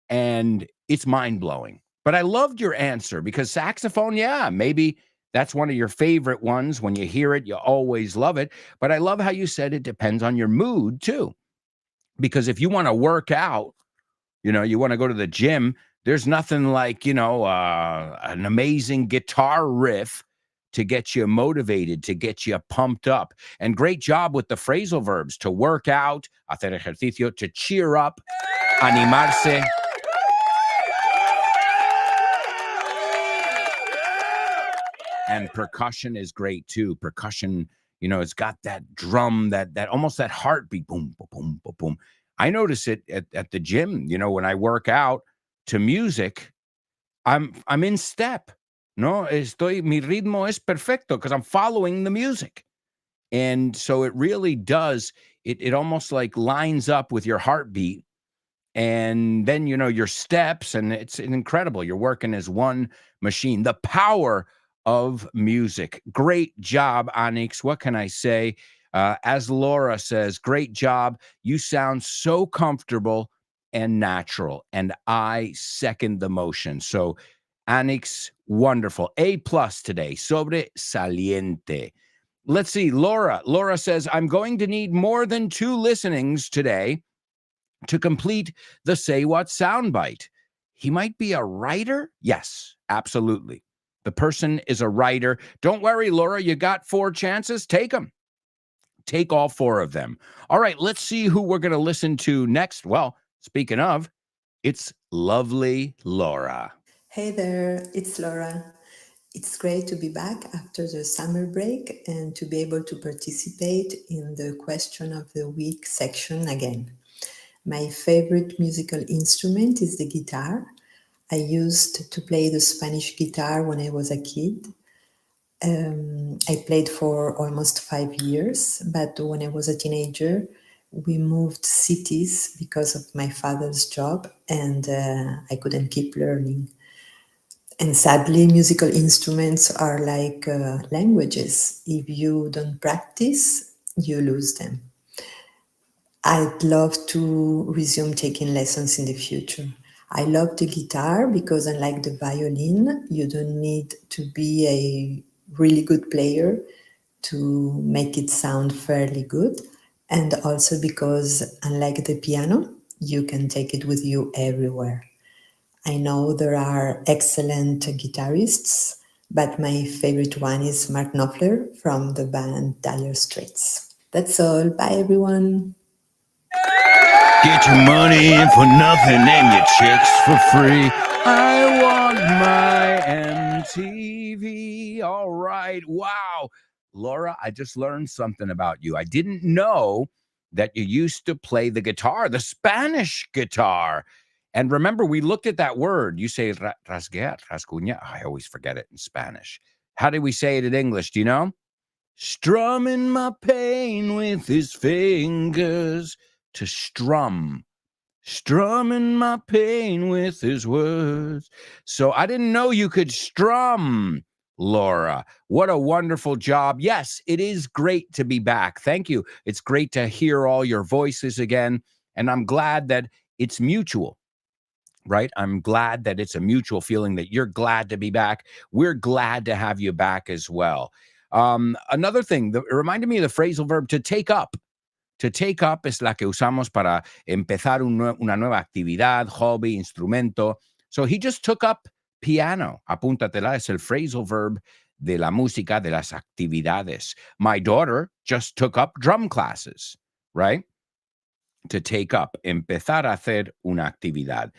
and it's mind-blowing. But I loved your answer because saxophone, yeah, maybe that's one of your favorite ones. When you hear it, you always love it. But I love how you said it depends on your mood too. Because if you want to work out, you want to go to the gym, there's nothing like, an amazing guitar riff to get you motivated, to get you pumped up. And great job with the phrasal verbs, to work out, hacer ejercicio, to cheer up, animarse. And percussion is great too. Percussion, it's got that drum, that almost that heartbeat, boom, boom, boom, boom, boom. I notice it at the gym, when I work out to music, I'm in step. Mi ritmo es perfecto because I'm following the music. And so it really does, it almost like lines up with your heartbeat. And then, your steps, and it's incredible. You're working as one machine. The power of music. Great job, Anix. What can I say? As Laura says, great job. You sound so comfortable and natural. And I second the motion. So, Anix, wonderful. A+ today. Sobresaliente. Let's see. Laura says, I'm going to need more than 2 listenings today to complete the Say What soundbite. He might be a writer? Yes, absolutely. The person is a writer. Don't worry, Laura, you got 4 chances. Take them. Take all 4 of them. All right, let's see who we're going to listen to next. Well, speaking of, it's lovely Laura. Hey there, it's Laura. It's great to be back after the summer break and to be able to participate in the question of the week section again. My favorite musical instrument is the guitar. I used to play the Spanish guitar when I was a kid. I played for almost 5 years, but when I was a teenager, we moved cities because of my father's job, and I couldn't keep learning. And sadly, musical instruments are like languages. If you don't practice, you lose them. I'd love to resume taking lessons in the future. I love the guitar because, unlike the violin, you don't need to be a really good player to make it sound fairly good. And also because, unlike the piano, you can take it with you everywhere. I know there are excellent guitarists, but my favorite one is Mark Knopfler from the band Dire Straits. That's all. Bye, everyone. Get your money in for nothing and your chicks for free. I want my MTV. All right. Wow. Laura, I just learned something about you. I didn't know that you used to play the guitar, the Spanish guitar. And remember, we looked at that word. You say rasguear, rasguña. I always forget it in Spanish. How do we say it in English? Do you know? Strumming my pain with his fingers. To strum. Strumming my pain with his words. So I didn't know you could strum, Laura. What a wonderful job. Yes, it is great to be back. Thank you. It's great to hear all your voices again. And I'm glad that it's mutual, right? I'm glad that it's a mutual feeling that you're glad to be back. We're glad to have you back as well. Another thing, it reminded me of the phrasal verb to take up. To take up es la que usamos para empezar una nueva actividad, hobby, instrumento. So he just took up piano. Apúntatela, es el phrasal verb de la música, de las actividades. My daughter just took up drum classes, right? To take up, empezar a hacer una actividad.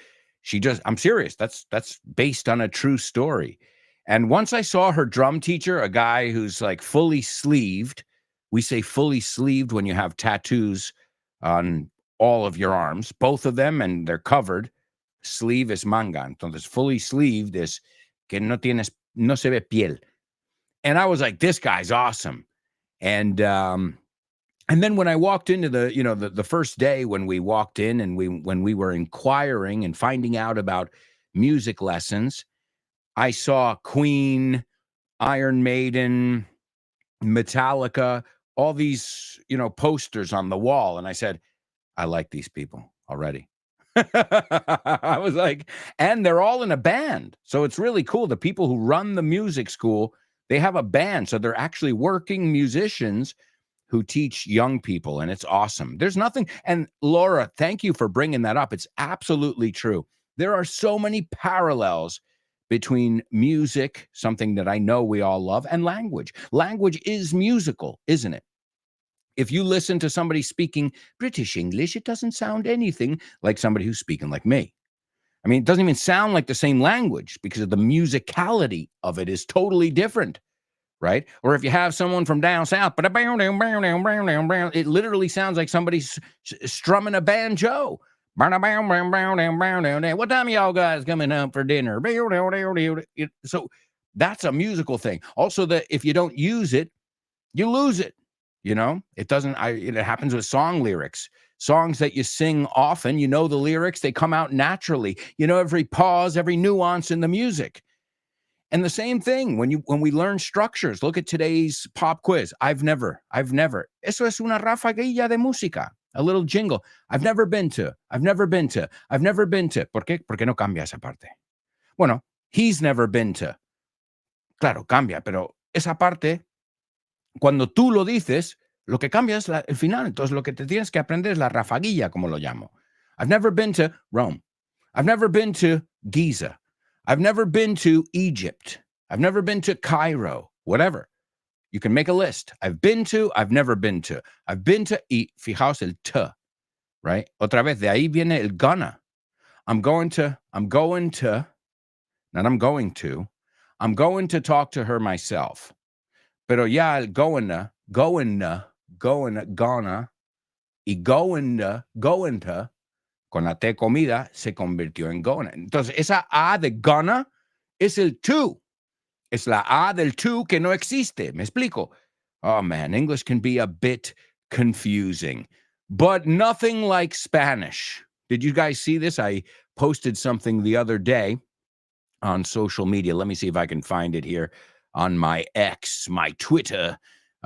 I'm serious, that's based on a true story. And once I saw her drum teacher, a guy who's like fully sleeved. We say fully sleeved when you have tattoos on all of your arms, both of them, and they're covered. Sleeve is manga. Entonces, fully sleeved is que no se ve piel. And I was like, this guy's awesome. And then when I walked into the first day when we walked in and when we were inquiring and finding out about music lessons, I saw Queen, Iron Maiden, Metallica, all these, posters on the wall. And I said, I like these people already. I was like, and they're all in a band. So it's really cool. The people who run the music school, they have a band. So they're actually working musicians who teach young people. And it's awesome. There's nothing. And Laura, thank you for bringing that up. It's absolutely true. There are so many parallels between music, something that I know we all love, and language. Language is musical, isn't it? If you listen to somebody speaking British English, it doesn't sound anything like somebody who's speaking like me. I mean, it doesn't even sound like the same language because of the musicality of it is totally different, right? Or if you have someone from down south, it literally sounds like somebody's strumming a banjo. What time y'all guys coming up for dinner? So that's a musical thing. Also, that if you don't use it, you lose it. It doesn't. It happens with song lyrics. Songs that you sing often, the lyrics, they come out naturally. Every pause, every nuance in the music. And the same thing when we learn structures. Look at today's pop quiz. I've never. Eso es una rafaguilla de música. A little jingle. I've never been to. ¿Por qué? Porque no cambia esa parte. Bueno, he's never been to. Claro, cambia, pero esa parte, cuando tú lo dices, lo que cambia es el final. Entonces, lo que te tienes que aprender es la rafaguilla, como lo llamo. I've never been to Rome. I've never been to Giza. I've never been to Egypt. I've never been to Cairo, whatever. You can make a list. I've been to, I've never been to. I've been to, y fijaos el t, right? Otra vez, de ahí viene el gonna. I'm going to, not I'm going to talk to her myself. Pero ya el gonna, y going to, con la T comida, se convirtió en gonna. Entonces, esa A de gonna es el to. Es la A del to que no existe. ¿Me explico? Oh, man, English can be a bit confusing, but nothing like Spanish. Did you guys see this? I posted something the other day on social media. Let me see if I can find it here on my X, my Twitter.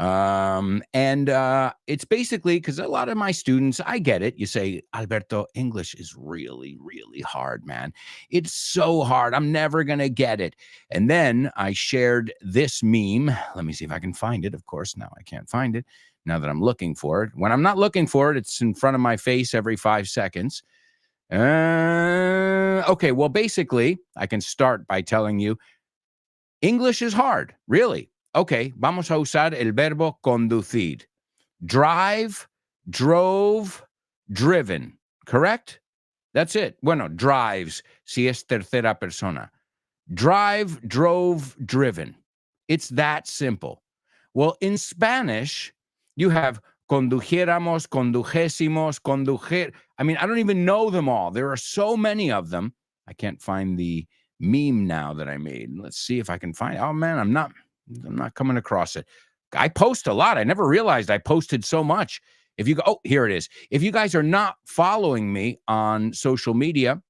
It's basically because a lot of my students, I get it. You say, Alberto, English is really, really hard, man. It's so hard. I'm never going to get it. And then I shared this meme. Let me see if I can find it. Of course, now I can't find it now that I'm looking for it. When I'm not looking for it, it's in front of my face every 5 seconds. Okay, well, basically, I can start by telling you English is hard, really. Okay, vamos a usar el verbo conducir. Drive, drove, driven. Correct? That's it. Bueno, drives, si es tercera persona. Drive, drove, driven. It's that simple. Well, in Spanish, you have condujéramos, condujésimos, condujer. I mean, I don't even know them all. There are so many of them. I can't find the meme now that I made. Let's see if I can find it. Oh, man, I'm not coming across it. I post a lot. I never realized I posted so much. If you go, oh, here it is. If you guys are not following me on social media,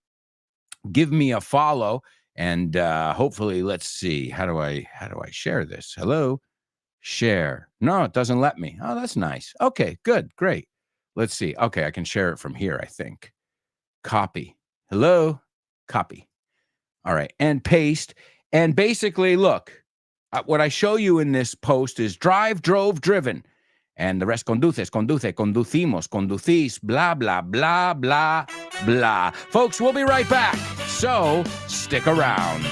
give me a follow. And hopefully, let's see. How do I share this? Hello? Share. No, it doesn't let me. Oh, that's nice. Okay, good, great. Let's see. Okay, I can share it from here, I think. Copy. Hello? Copy. All right, and paste. And basically, look, what I show you in this post is drive, drove, driven. And the rest, conduces, conduce, conducimos, conducís, blah, blah, blah, blah, blah. Folks, we'll be right back. So stick around.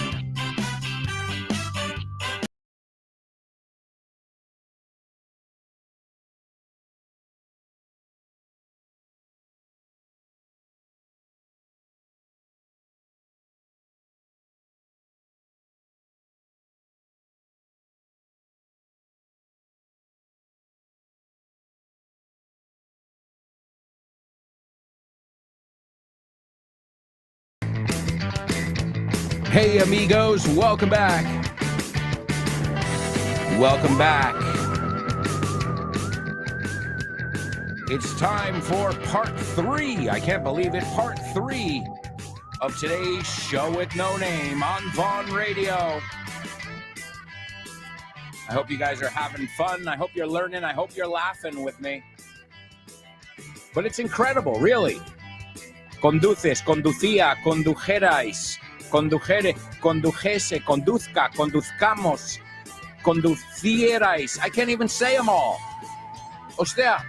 Hey, amigos, welcome back. Welcome back. It's time for part 3. I can't believe it. Part 3 of today's show with no name on Vaughn Radio. I hope you guys are having fun. I hope you're learning. I hope you're laughing with me. But it's incredible, really. Conduces, conducía, condujerais. Condujere, condujese, conduzca, conduzcamos, conducierais. I can't even say them all. O sea,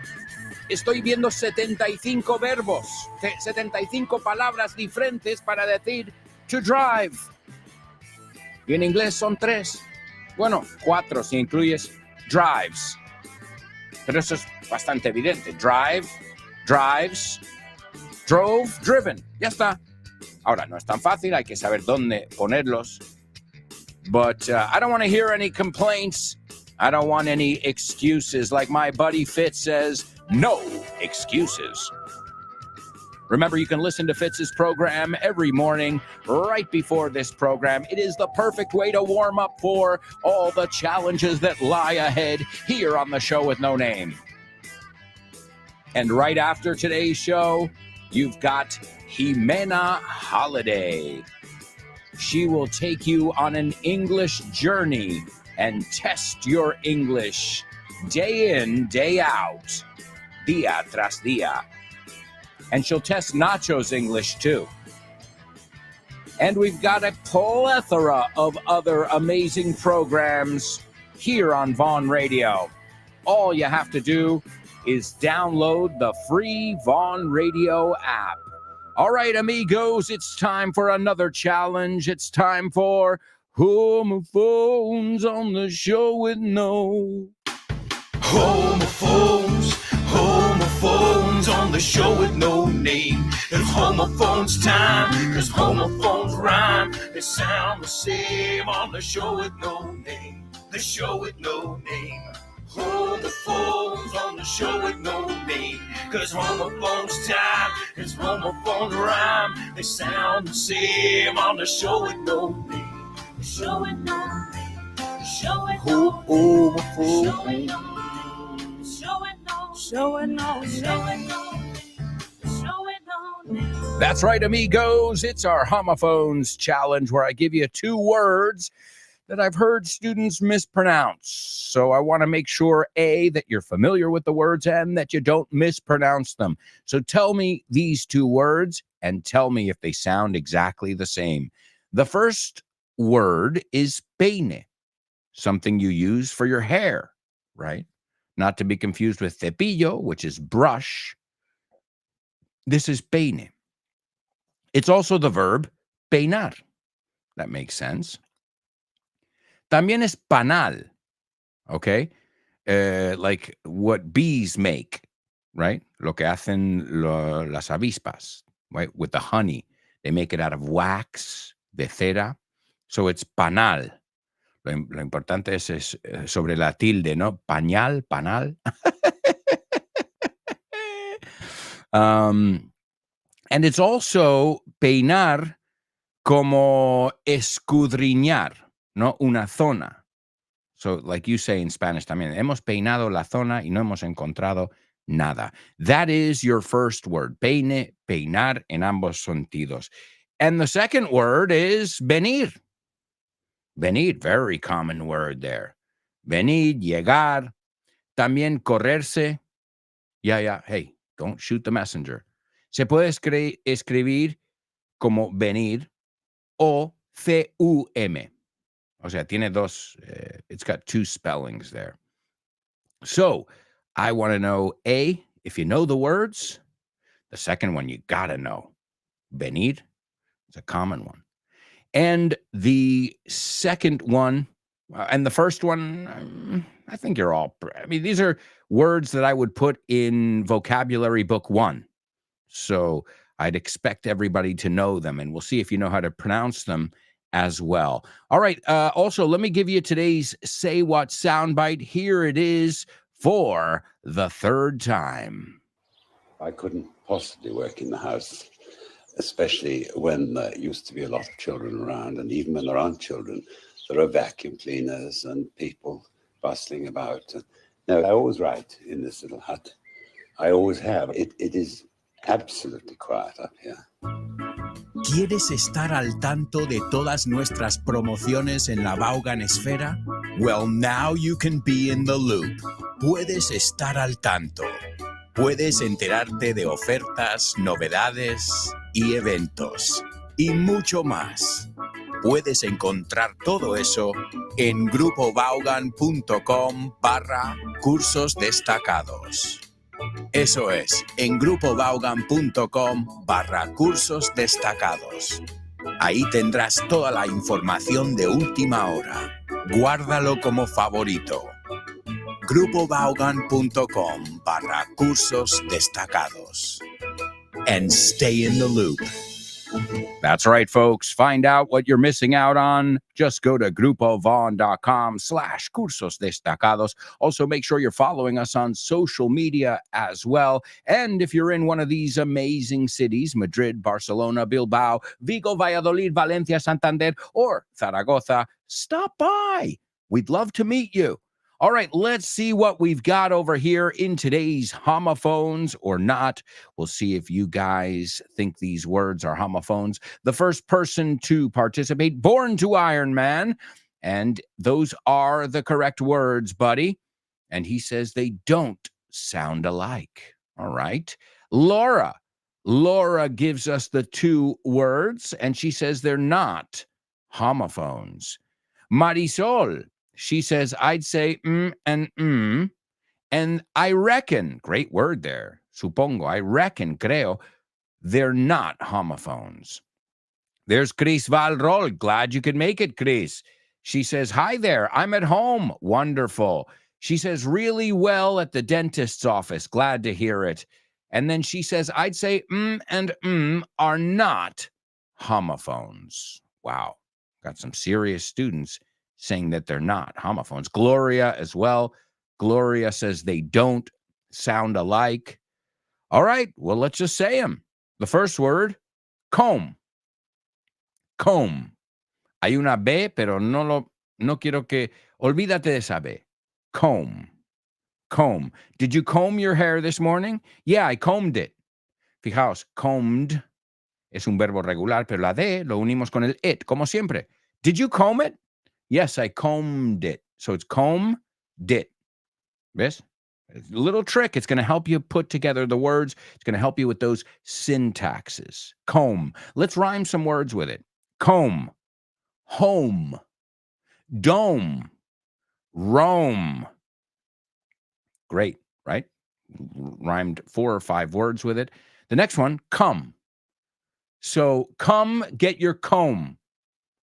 estoy viendo 75 verbos, 75 palabras diferentes para decir to drive. Y en inglés son 3. Bueno, 4 si incluyes drives. Pero eso es bastante evidente. Drive, drives, drove, driven. Ya está. Ahora, no es tan fácil, hay que saber dónde ponerlos. But I don't want to hear any complaints. I don't want any excuses. Like my buddy Fitz says, no excuses. Remember, you can listen to Fitz's program every morning right before this program. It is the perfect way to warm up for all the challenges that lie ahead here on the show with no name. And right after today's show, you've got Jimena Holiday. She will take you on an English journey and test your English day in, day out, día tras día. And she'll test Nacho's English too. And we've got a plethora of other amazing programs here on Vaughn Radio. All you have to do is download the free Vaughn Radio app. All right, amigos, it's time for another challenge. It's time for Homophones on the show with no. Homophones, homophones on the show with no name. It's homophones time, cause homophones rhyme. They sound the same on the show with no name. The show with no name. Homophones on the show with no name. Cause homophones time, cause homophones rhyme. They sound the same on the show with no name. The show with no name. The show with no name. The show with no name. That's right, amigos. It's our Homophones Challenge where I give you 2 words that I've heard students mispronounce. So I want to make sure, A, that you're familiar with the words and that you don't mispronounce them. So tell me these 2 words and tell me if they sound exactly the same. The first word is peine, something you use for your hair, right? Not to be confused with cepillo, which is brush. This is peine. It's also the verb peinar. That makes sense. También es panal, okay? Like what bees make, right? Lo que hacen las avispas, right? With the honey. They make it out of wax, de cera. So it's panal. Lo importante es sobre la tilde, ¿no? Pañal, panal. And it's also peinar como escudriñar, ¿no? Una zona. So like you say in Spanish también, hemos peinado la zona y no hemos encontrado nada. That is your first word, peine, peinar en ambos sentidos. And the second word is venir. Venir, very common word there. Venir, llegar. También correrse. Yeah, hey, don't shoot the messenger. Se puede escribir como venir o C-U-M. O sea, tiene dos, it's got 2 spellings there. So I want to know, A, if you know the words. The second one you got to know. Venir, it's a common one. And the second one, and the first one, I think you're all, these are words that I would put in vocabulary book 1. So I'd expect everybody to know them, and we'll see if you know how to pronounce them as well. All right. Also, let me give you today's Say What soundbite. Here it is for the 3rd time. I couldn't possibly work in the house, especially when there used to be a lot of children around, and even when there aren't children, there are vacuum cleaners and people bustling about. No, I always write in this little hut. I always have. It is absolutely quiet up here. ¿Quieres estar al tanto de todas nuestras promociones en la Vaughan Esfera? Well, now you can be in the loop. Puedes estar al tanto. Puedes enterarte de ofertas, novedades y eventos. Y mucho más. Puedes encontrar todo eso en grupovaughan.com/cursos destacados. Eso es, en grupovaughan.com/cursos destacados. Ahí tendrás toda la información de última hora. Guárdalo como favorito. grupovaughan.com/cursos destacados. And stay in the loop. That's right, folks. Find out what you're missing out on. Just go to grupovaughan.com/cursos destacados. Also, make sure you're following us on social media as well. And if you're in one of these amazing cities, Madrid, Barcelona, Bilbao, Vigo, Valladolid, Valencia, Santander, or Zaragoza, stop by. We'd love to meet you. All right, let's see what we've got over here in today's homophones or not. We'll see if you guys think these words are homophones. The first person to participate, Born to Iron Man. And those are the correct words, buddy. And he says they don't sound alike. All right. Laura gives us the 2 words, and she says they're not homophones. Marisol, she says, I'd say and and I reckon, great word there, supongo, I reckon, creo, they're not homophones. There's Chris Valrol. Glad you could make it, Chris. She says, hi there. I'm at home. Wonderful. She says, really well at the dentist's office. Glad to hear it. And then she says, I'd say and are not homophones. Wow. Got some serious students saying that they're not homophones. Gloria as well. Gloria says they don't sound alike. All right. Well, let's just say them. The first word, comb. Comb. Hay una B, pero no quiero que, olvídate de esa B. Comb. Comb. Did you comb your hair this morning? Yeah, I combed it. Fijaos, combed es un verbo regular, pero la D lo unimos con el it, como siempre. Did you comb it? Yes, I combed it. So it's combed it. ¿Ves? A little trick. It's going to help you put together the words. It's going to help you with those syntaxes. Comb. Let's rhyme some words with it. Comb. Home. Dome. Rome. Great, right? Rhymed 4 or 5 words with it. The next one, come. So come get your comb.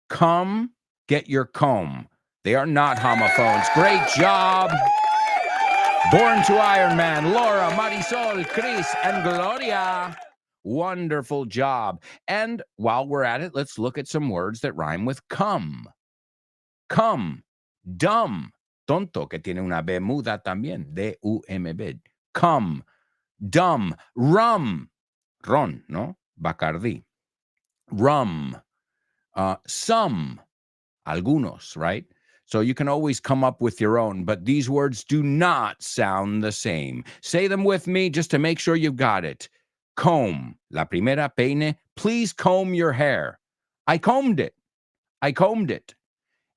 Come get your comb. They are not homophones. Great job. Born to Iron Man, Laura, Marisol, Chris, and Gloria. Wonderful job. And while we're at it, let's look at some words that rhyme with come. Come. Dumb. Tonto, que tiene una B muda también. D-U-M-B. Come. Dumb. Rum. Ron, ¿no? Bacardí. Rum. Some. Algunos, right? So you can always come up with your own, but these words do not sound the same. Say them with me just to make sure you've got it. Comb. La primera, peine. Please comb your hair. I combed it. I combed it.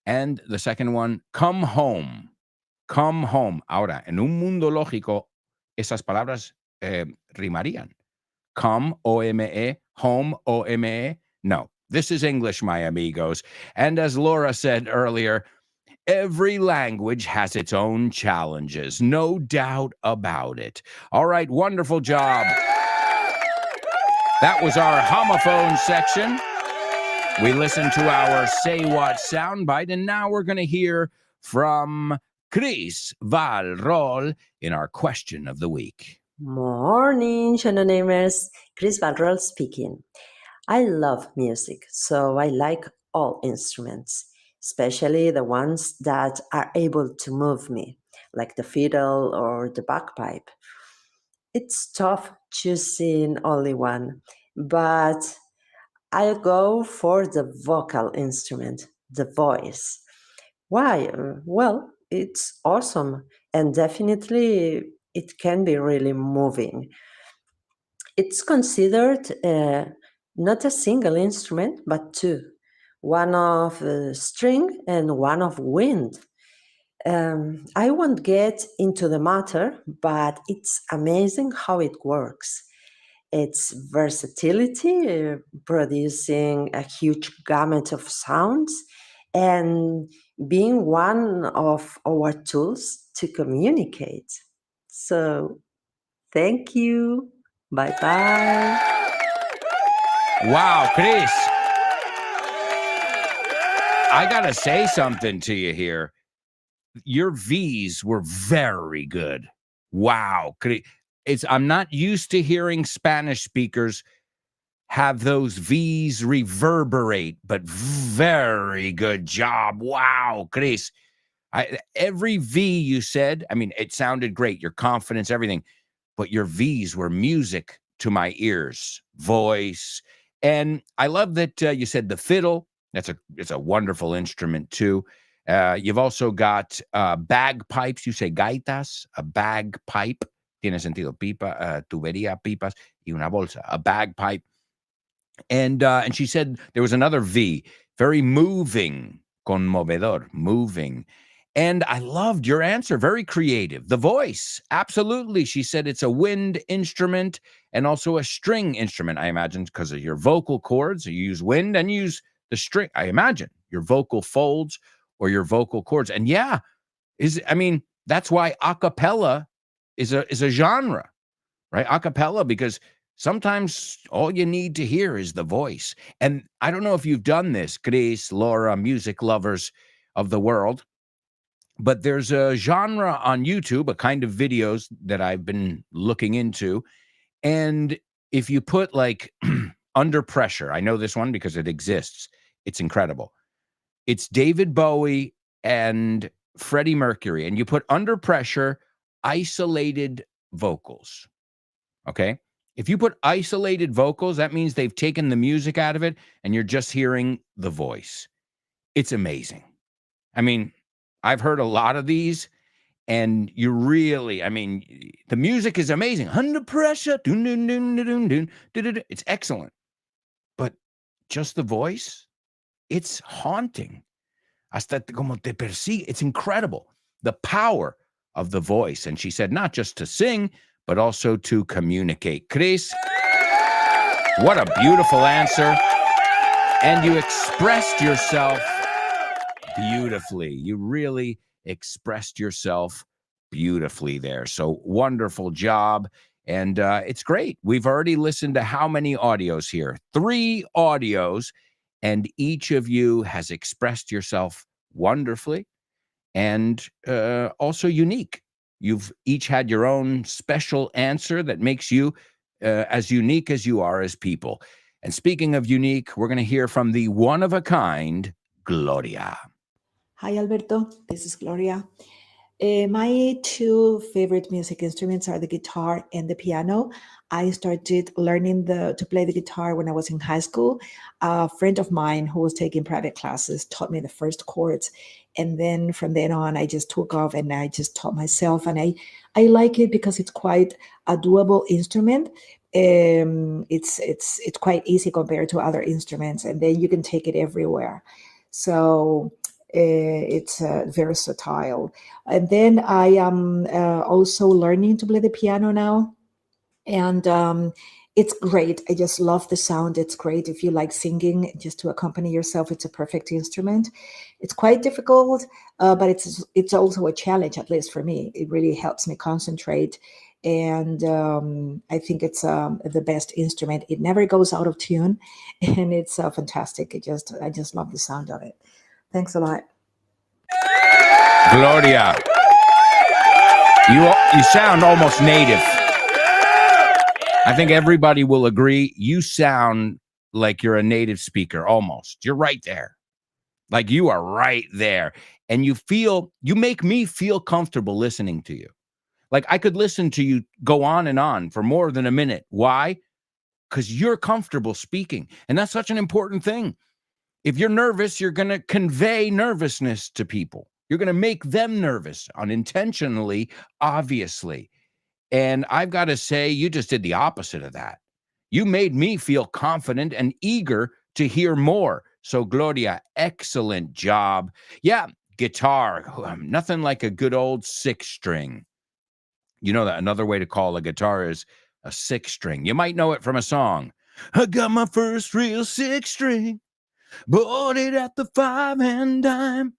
And the second one, come home. Come home. Ahora, en un mundo lógico, esas palabras rimarían. Come, O-M-E, home, O-M-E. No, this is English, my amigos. And as Laura said earlier, every language has its own challenges. No doubt about it. All right, wonderful job. That was our homophone section. We listened to our Say What soundbite, and now we're going to hear from Chris Valrol in our question of the week. Morning, Shononamers. Chris Valrol speaking. I love music, so I like all instruments, especially the ones that are able to move me, like the fiddle or the bagpipe. It's tough choosing only one, but I'll go for the vocal instrument, the voice. Why? Well, it's awesome, and definitely it can be really moving. It's considered not a single instrument, but two, one of string and one of wind. I won't get into the matter, but it's amazing how it works. Its versatility, producing a huge gamut of sounds, and being one of our tools to communicate. So, thank you. Bye bye. Wow, Chris. I got to say something to you here. Your V's were very good. Wow. I'm not used to hearing Spanish speakers have those V's reverberate, but very good job. Wow, Chris. Every V you said, I mean, it sounded great. Your confidence, everything. But your V's were music to my ears, voice. And I love that you said the fiddle. It's a wonderful instrument too. You've also got bagpipes. You say gaitas, a bagpipe. Tiene sentido, pipa, tubería, pipas, y una bolsa, a bagpipe. And she said there was another V, very moving, conmovedor, moving. And I loved your answer, very creative. The voice, absolutely. She said it's a wind instrument and also a string instrument, I imagine, because of your vocal cords. You use wind and you use the string, I imagine, your vocal folds or your vocal cords. And yeah, that's why a cappella is a genre, right? A cappella, because Sometimes all you need to hear is the voice. And I don't know if you've done this, Chris, Laura, music lovers of the world, but there's a genre on YouTube, a kind of videos that I've been looking into. And if you put like Under Pressure, I know this one because it exists. It's incredible. It's David Bowie and Freddie Mercury. And you put Under Pressure, isolated vocals. Okay? If you put isolated vocals, that means they've taken the music out of it and you're just hearing the voice. It's amazing. I mean, I've heard a lot of these, and you really, I mean, the music is amazing. Under Pressure. Dun, dun, dun, dun, dun, dun, dun, dun. It's excellent. But just the voice, it's haunting. Hasta como te persigue. It's incredible. The power of the voice. And she said, not just to sing, but also to communicate. Chris, what a beautiful answer. And you expressed yourself beautifully. You really expressed yourself beautifully there. So wonderful job. And it's great. We've already listened to how many audios here? 3 audios. And each of you has expressed yourself wonderfully and also unique. You've each had your own special answer that makes you as unique as you are as people. And speaking of unique, we're going to hear from the one-of-a-kind Gloria. Hi, Alberto. This is Gloria. My 2 favorite music instruments are the guitar and the piano. I started learning to play the guitar when I was in high school. A friend of mine who was taking private classes taught me the first chords. And then from then on, I just took off and I just taught myself. And I like it because it's quite a doable instrument. It's quite easy compared to other instruments. And then you can take it everywhere. So it's versatile. And then I am also learning to play the piano now. And it's great. I just love the sound. It's great if you like singing, just to accompany yourself. It's a perfect instrument. It's quite difficult, but it's also a challenge, at least for me. It really helps me concentrate. And I think it's the best instrument. It never goes out of tune, and it's fantastic. I just love the sound of it. Thanks a lot. Gloria, you sound almost native. I think everybody will agree you sound like you're a native speaker, almost. You're right there. Like you are right there. And you make me feel comfortable listening to you. Like I could listen to you go on and on for more than a minute. Why? Because you're comfortable speaking. And that's such an important thing. If you're nervous, you're going to convey nervousness to people. You're going to make them nervous unintentionally, obviously. And I've got to say, you just did the opposite of that. You made me feel confident and eager to hear more. So, Gloria, excellent job. Yeah, guitar, nothing like a good old 6-string. You know that another way to call a guitar is a 6-string. You might know it from a song. I got my first real 6-string. Bought it at the 5 and dime.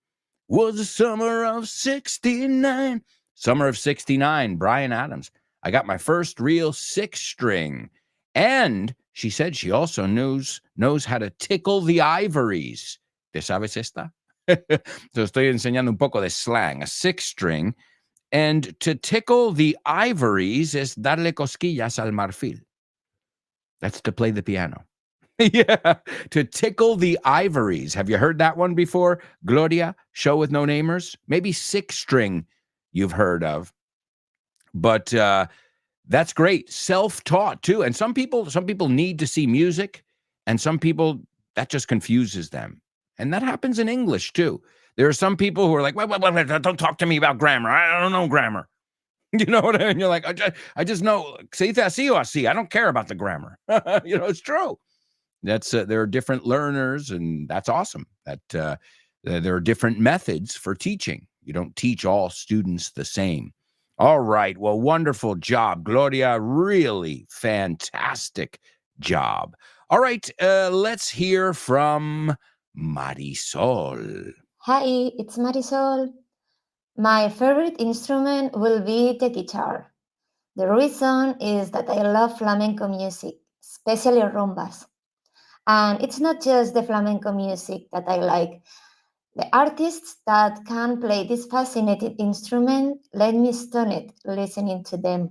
Was the summer of 69. Summer of 69, Bryan Adams. I got my first real 6-string. And she said she also knows how to tickle the ivories. ¿Te sabes esta? So estoy enseñando un poco de slang. A 6-string. And to tickle the ivories es darle cosquillas al marfil. That's to play the piano. Yeah, to tickle the ivories. Have you heard that one before? Gloria, show with no namers? Maybe 6-string you've heard of. But that's great. Self-taught too. And some people need to see music, and some people, that just confuses them. And that happens in English too. There are some people who are like, wait, don't talk to me about grammar. I don't know grammar. You know what I mean? You're like, I just know, se dice así o así. I don't care about the grammar. It's true. That's there are different learners, and that's awesome. That there are different methods for teaching. You don't teach all students the same. All right. Well, wonderful job, Gloria. Really fantastic job. All right. Let's hear from Marisol. Hi, it's Marisol. My favorite instrument will be the guitar. The reason is that I love flamenco music, especially rumbas. And it's not just the flamenco music that I like. The artists that can play this fascinating instrument let me stunned listening to them.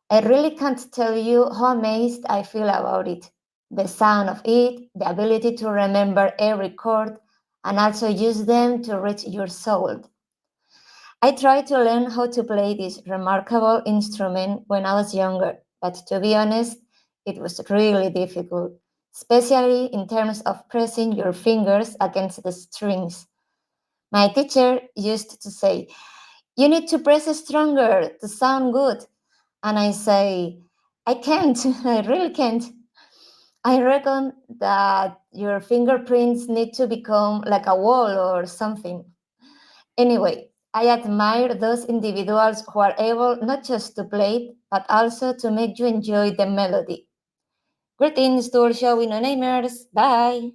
I really can't tell you how amazed I feel about it. The sound of it, the ability to remember every chord, and also use them to reach your soul. I tried to learn how to play this remarkable instrument when I was younger, but to be honest, it was really difficult, especially in terms of pressing your fingers against the strings. My teacher used to say, "You need to press stronger to sound good." And I say, "I can't, I really can't." I reckon that your fingerprints need to become like a wall or something. Anyway, I admire those individuals who are able not just to play it, but also to make you enjoy the melody. Greetings to our show no namers. Bye.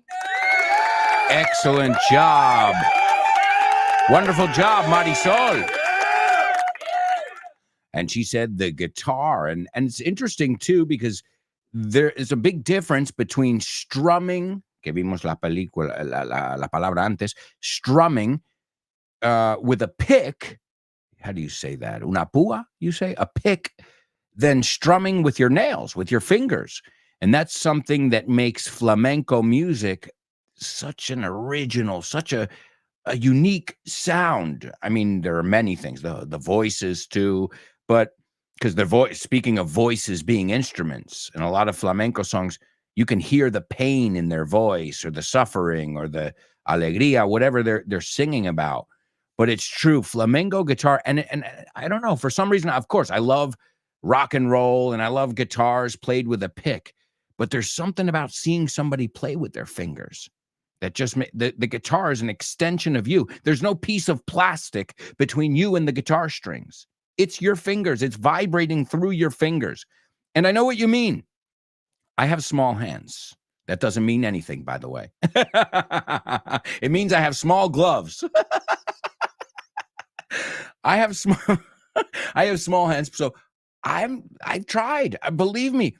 Excellent job. Wonderful job, Marisol. And she said the guitar. And it's interesting, too, because there is a big difference between strumming, que vimos la película, la palabra antes, strumming with a pick. How do you say that? Una púa, you say? A pick, than strumming with your nails, with your fingers. And that's something that makes flamenco music such an original, such a unique sound. I mean, there are many things, the voices too, but because the voice, speaking of voices being instruments, in a lot of flamenco songs, you can hear the pain in their voice or the suffering or the alegría, whatever they're singing about. But it's true, flamenco guitar, and I don't know, for some reason, of course, I love rock and roll and I love guitars played with a pick, but there's something about seeing somebody play with their fingers that just the guitar is an extension of you. There's no piece of plastic between you and the guitar strings. It's your fingers. It's vibrating through your fingers. And I know what you mean. I have small hands. That doesn't mean anything, by the way. It means I have small gloves. I have small hands. So I've tried. Believe me.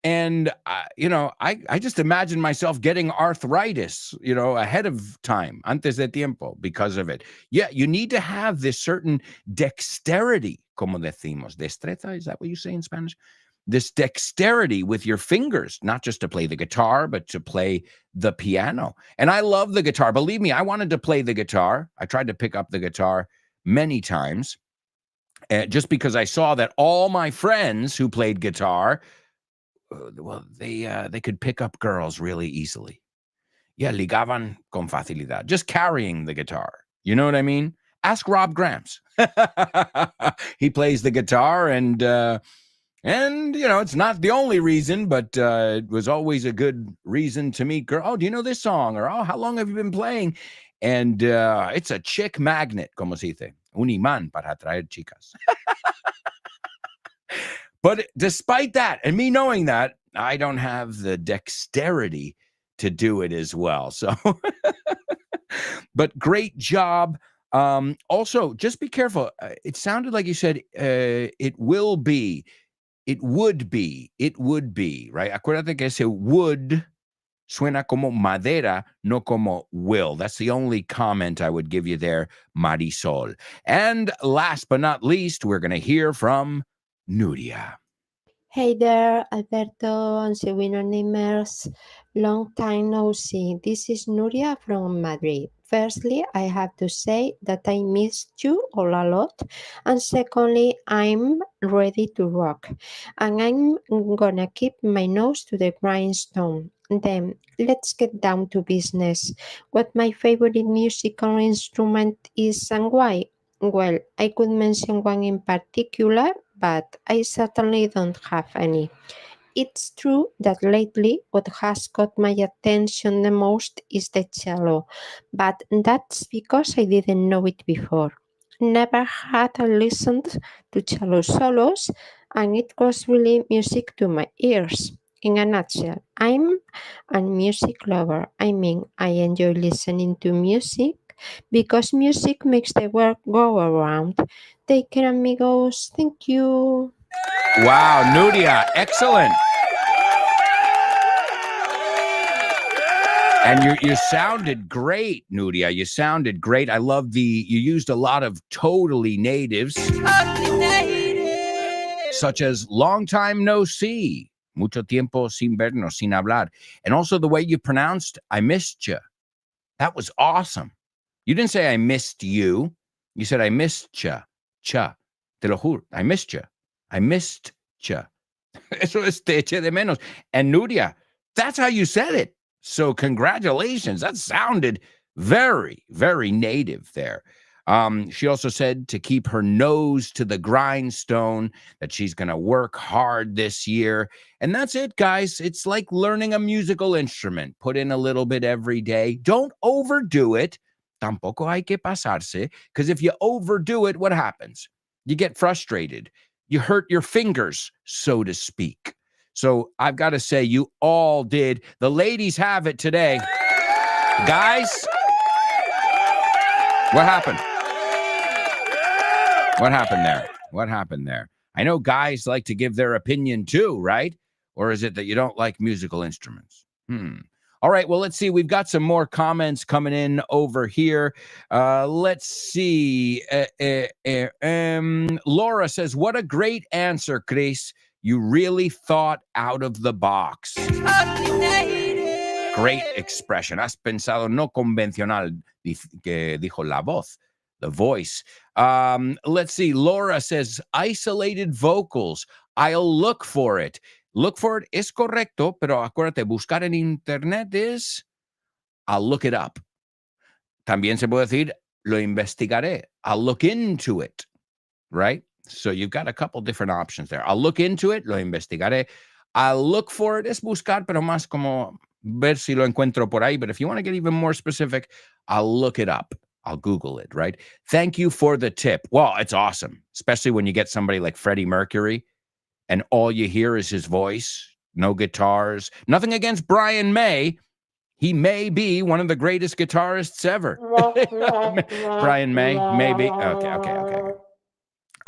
And, I just imagine myself getting arthritis, ahead of time, antes de tiempo, because of it. Yeah, you need to have this certain dexterity, como decimos. Destreza, is that what you say in Spanish? This dexterity with your fingers, not just to play the guitar, but to play the piano. And I love the guitar. Believe me, I wanted to play the guitar. I tried to pick up the guitar many times, just because I saw that all my friends who played guitar, well, they could pick up girls really easily. Yeah, ligaban con facilidad. Just carrying the guitar. You know what I mean? Ask Rob Gramps. He plays the guitar, and it's not the only reason, but it was always a good reason to meet girl. Oh, do you know this song? Or, oh, how long have you been playing? And it's a chick magnet, como se dice. Un imán para atraer chicas. But despite that, and me knowing that, I don't have the dexterity to do it as well. So, but great job. Also, just be careful. It sounded like you said it would be, right? Acuérdate que ese would suena como madera, no como will. That's the only comment I would give you there, Marisol. And last but not least, we're going to hear from Nuria. Hey there, Alberto and Sewino Namers. Long time no see. This is Nuria from Madrid. Firstly, I have to say that I missed you all a lot. And secondly, I'm ready to rock. And I'm gonna keep my nose to the grindstone. Then, let's get down to business. What my favorite musical instrument is and why? Well, I could mention one in particular, but I certainly don't have any. It's true that lately what has caught my attention the most is the cello, but that's because I didn't know it before. Never had listened to cello solos, and it was really music to my ears. In a nutshell, I'm a music lover. I mean, I enjoy listening to music because music makes the world go around. Take care, amigos. Thank you. Wow, Nuria, excellent. And you sounded great, Nuria. You sounded great. I love you used a lot of totally natives, such as long time no see, mucho tiempo sin vernos, sin hablar. And also the way you pronounced, I missed you. That was awesome. You didn't say I missed you. You said I missed you. Cha. Te lo juro. I missed you. I missed you. Eso es te eché de menos. And Nuria, that's how you said it. So congratulations. That sounded very, very native there. She also said to keep her nose to the grindstone, that she's going to work hard this year. And that's it, guys. It's like learning a musical instrument. Put in a little bit every day. Don't overdo it. Tampoco hay que pasarse. Because if you overdo it, what happens? You get frustrated. You hurt your fingers, so to speak. So I've got to say, you all did. The ladies have it today. Guys, what happened? What happened there? What happened there? I know guys like to give their opinion too, right? Or is it that you don't like musical instruments? All right, well, let's see. We've got some more comments coming in over here. Let's see. Laura says, what a great answer, Chris. You really thought out of the box. Great expression. Has pensado no convencional, que dijo la voz, the voice. Let's see. Laura says, isolated vocals. I'll look for it. Look for it es correcto, pero acuérdate, buscar en internet es I'll look it up. También se puede decir, lo investigaré. I'll look into it, right? So you've got a couple different options there. I'll look into it, lo investigaré. I'll look for it es buscar, pero más como ver si lo encuentro por ahí. But if you want to get even more specific, I'll look it up. I'll Google it, right? Thank you for the tip. Well, it's awesome, especially when you get somebody like Freddie Mercury and all you hear is his voice, no guitars. Nothing against Brian May. He may be one of the greatest guitarists ever. Brian May, maybe. Okay.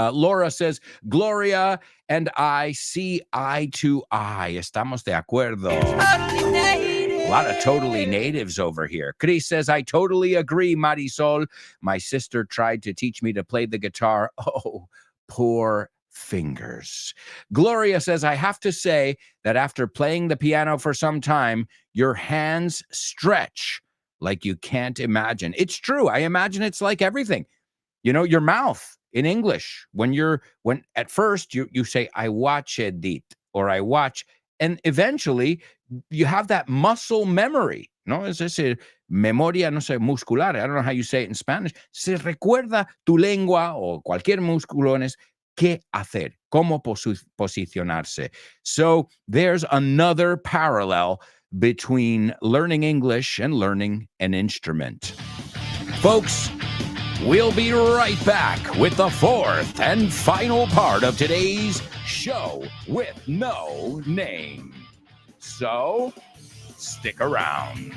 Laura says, Gloria and I see eye to eye. Estamos de acuerdo. A lot of totally natives over here. Chris says, I totally agree, Marisol. My sister tried to teach me to play the guitar. Oh, poor fingers. Gloria says, I have to say that after playing the piano for some time, your hands stretch like you can't imagine. It's true. I imagine it's like everything. You know, your mouth in English, when at first you say, I watch it, or I watch, and eventually you have that muscle memory. No, es ese memoria, no sé, muscular. I don't know how you say it in Spanish. Se recuerda tu lengua o cualquier musculones qué hacer, cómo posicionarse. So there's another parallel between learning English and learning an instrument. Folks, we'll be right back with the fourth and final part of today's show with no name. So stick around.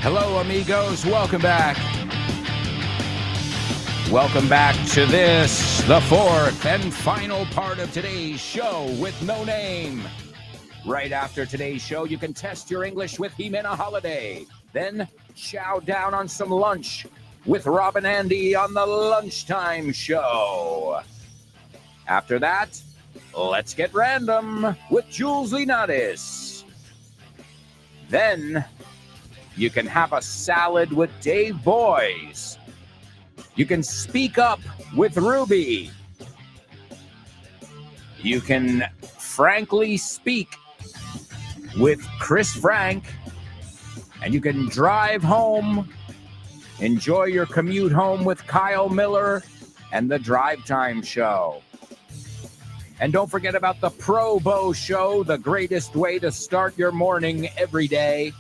Hello, amigos. Welcome back. Welcome back to this, the fourth and final part of today's show with no name. Right after today's show, you can test your English with Jimena Holiday. Then chow down on some lunch with Rob and Andy on the Lunchtime Show. After that, let's get random with Jules Linares. Then you can have a salad with Dave Boys. You can speak up with Ruby. You can frankly speak with Chris Frank. And you can drive home, enjoy your commute home with Kyle Miller and the Drive Time Show. And don't forget about the Pro Bow Show, the greatest way to start your morning every day.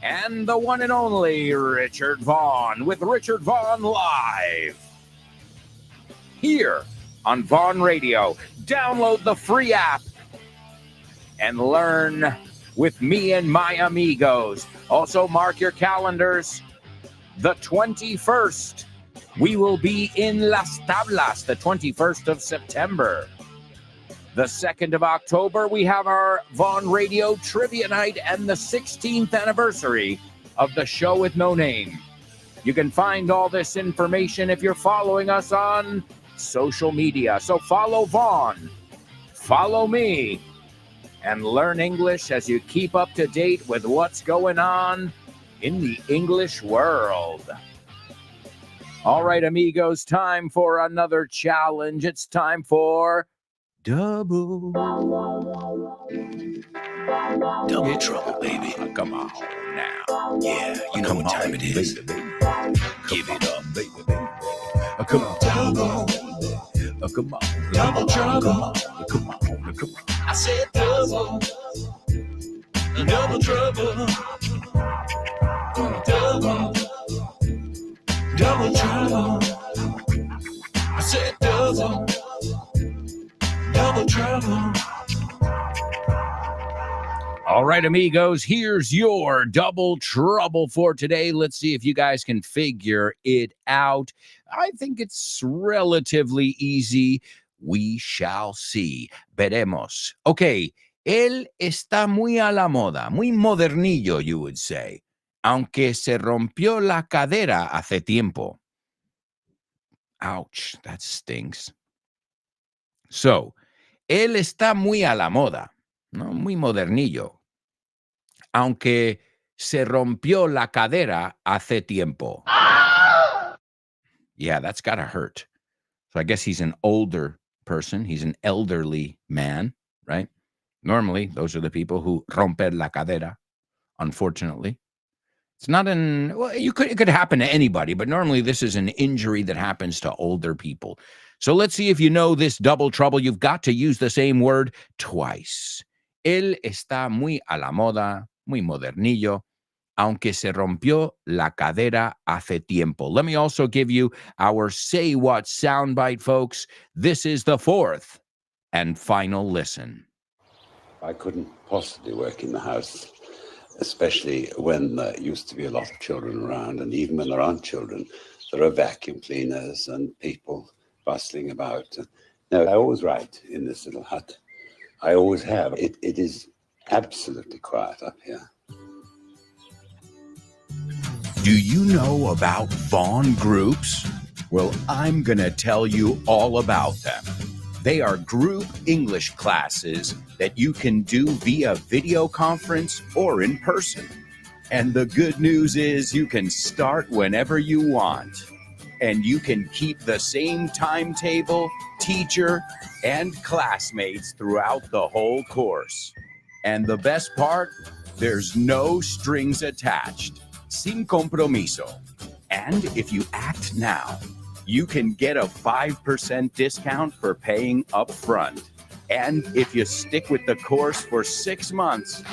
And the one and only Richard Vaughn with Richard Vaughn Live. Here on Vaughn Radio. Download the free app and learn with me and my amigos. Also, mark your calendars. The 21st, we will be in Las Tablas, the 21st of September. The 2nd of October, we have our Vaughn Radio Trivia Night and the 16th anniversary of the show with no name. You can find all this information if you're following us on social media. So follow Vaughn, follow me, and learn English as you keep up to date with what's going on in the English world. All right, amigos, time for another challenge. It's time for Double trouble, baby. Come on now. Yeah, you know what time it is. Baby. Give it up, baby. Come on, double. Come on, double trouble. Come on. I said double trouble. Double trouble. I said double trouble. All right, amigos, here's your double trouble for today. Let's see if you guys can figure it out. I think it's relatively easy. We shall see. Veremos. Okay, él está muy a la moda, muy modernillo, you would say. Aunque se rompió la cadera hace tiempo. Ouch, that stinks. So, él está muy a la moda, ¿no? Muy modernillo. Aunque se rompió la cadera hace tiempo. Yeah, that's gotta hurt. So I guess he's an older person. He's an elderly man, right? Normally, those are the people who romper la cadera, unfortunately. It's not well, it could happen to anybody, but normally this is an injury that happens to older people. So let's see if you know this double trouble. You've got to use the same word twice. Él está muy a la moda, muy modernillo, aunque se rompió la cadera hace tiempo. Let me also give you our Say What soundbite, folks. This is the fourth and final listen. I couldn't possibly work in the house, especially when there used to be a lot of children around, and even when there aren't children, there are vacuum cleaners and people bustling about. Now, I always write in this little hut. I always have. It is absolutely quiet up here. Do you know about Vaughn groups? Well, I'm going to tell you all about them. They are group English classes that you can do via video conference or in person. And the good news is you can start whenever you want. And you can keep the same timetable, teacher, and classmates throughout the whole course. And the best part, there's no strings attached. Sin compromiso. And if you act now, you can get a 5% discount for paying up front. And if you stick with the course for 6 months,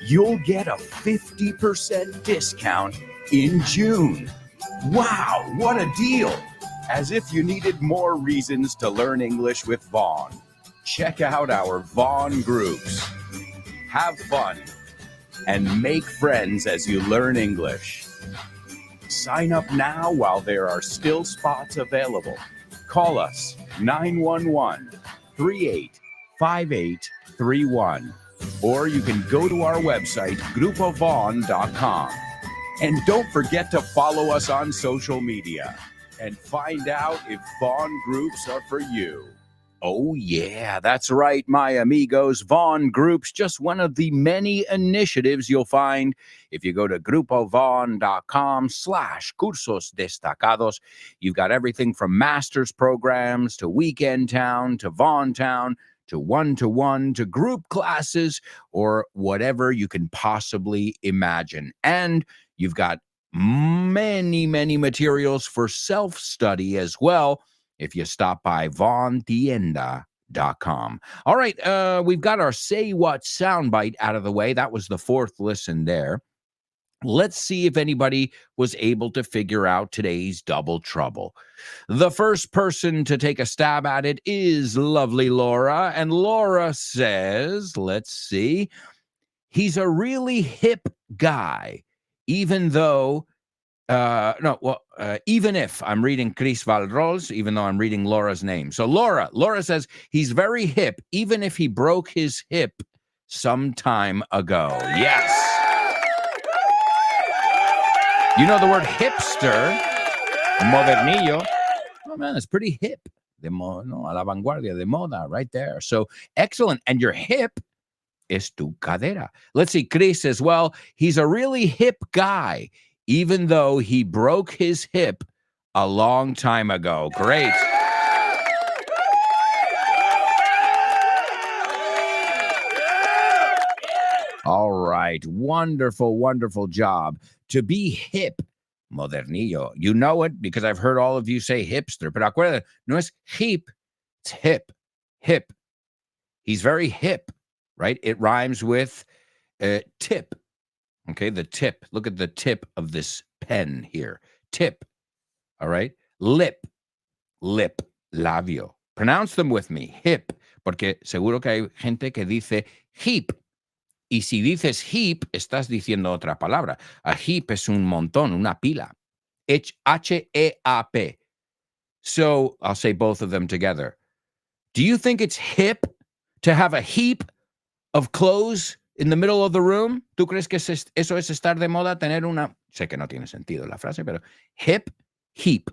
you'll get a 50% discount in June. Wow, what a deal! As if you needed more reasons to learn English with Vaughn. Check out our Vaughn groups. Have fun and make friends as you learn English. Sign up now while there are still spots available. Call us 911-385831. Or you can go to our website, grupovaughn.com. And don't forget to follow us on social media and find out if Vaughn groups are for you. Oh, yeah, that's right, my amigos. Vaughn Groups, just one of the many initiatives you'll find if you go to grupovaughn.com/cursos destacados. You've got everything from master's programs to Weekend Town to Vaughn Town to one-to-one, to group classes, or whatever you can possibly imagine. And you've got many, many materials for self-study as well if you stop by vontienda.com. All right, we've got our Say What soundbite out of the way. That was the fourth listen there. Let's see if anybody was able to figure out today's double trouble. The first person to take a stab at it is lovely Laura. And Laura says, let's see, he's a really hip guy, even though, even if I'm reading Chris Valrol's, even though I'm reading Laura's name. So Laura says he's very hip, even if he broke his hip some time ago. Yes. You know the word hipster, modernillo. Oh, man, it's pretty hip. A la vanguardia, de moda, right there. So excellent. And your hip is tu cadera. Let's see, Chris as well. He's a really hip guy, even though he broke his hip a long time ago. Great. All right. Wonderful, wonderful job. To be hip, modernillo. You know it because I've heard all of you say hipster, pero acuérdate, no es hip, it's hip, hip. He's very hip, right? It rhymes with tip. Okay, the tip. Look at the tip of this pen here. Tip. All right. Lip, labio. Pronounce them with me. Hip, porque seguro que hay gente que dice hip. Y si dices heap, estás diciendo otra palabra. A heap es un montón, una pila. H-E-A-P. So I'll say both of them together. Do you think it's hip to have a heap of clothes in the middle of the room? ¿Tú crees que eso es estar de moda? Tener una... Sé que no tiene sentido la frase, pero hip, heap.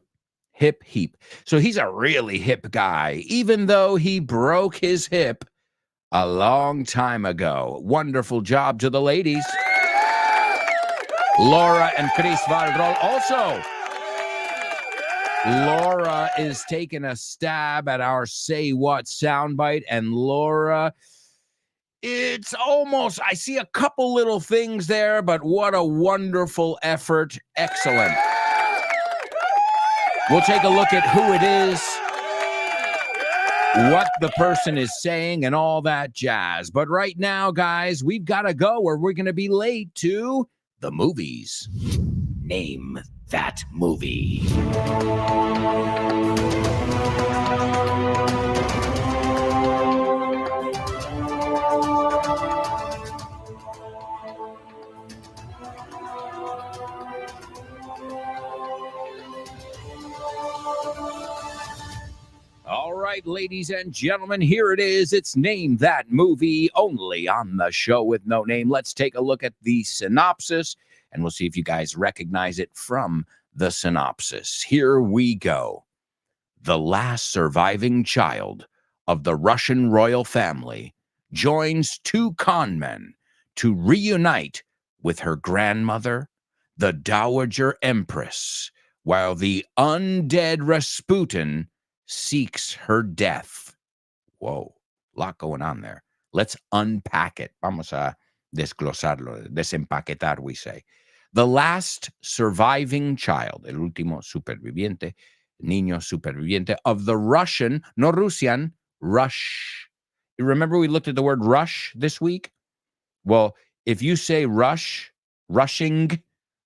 Hip, heap. So he's a really hip guy, even though he broke his hip a long time ago. Wonderful job to the ladies. Laura and Chris Valrol also. Laura is taking a stab at our Say What soundbite. And Laura, it's almost, I see a couple little things there, but what a wonderful effort. Excellent. We'll take a look at who it is, what the person is saying, and all that jazz. But right now, guys, we've got to go or we're going to be late to the movies. Name that movie. All right, ladies and gentlemen, here it is. It's Name That Movie, only on the Show with No Name. Let's take a look at the synopsis, and we'll see if you guys recognize it from the synopsis. Here we go. The last surviving child of the Russian royal family joins two con men to reunite with her grandmother, the Dowager Empress, while the undead Rasputin seeks her death. Whoa, a lot going on there. Let's unpack it. Vamos a desglosarlo, desempaquetar, we say. The last surviving child, el último superviviente, niño superviviente of the Russian, no Russian, Rush. Remember we looked at the word rush this week? Well, if you say rush, rushing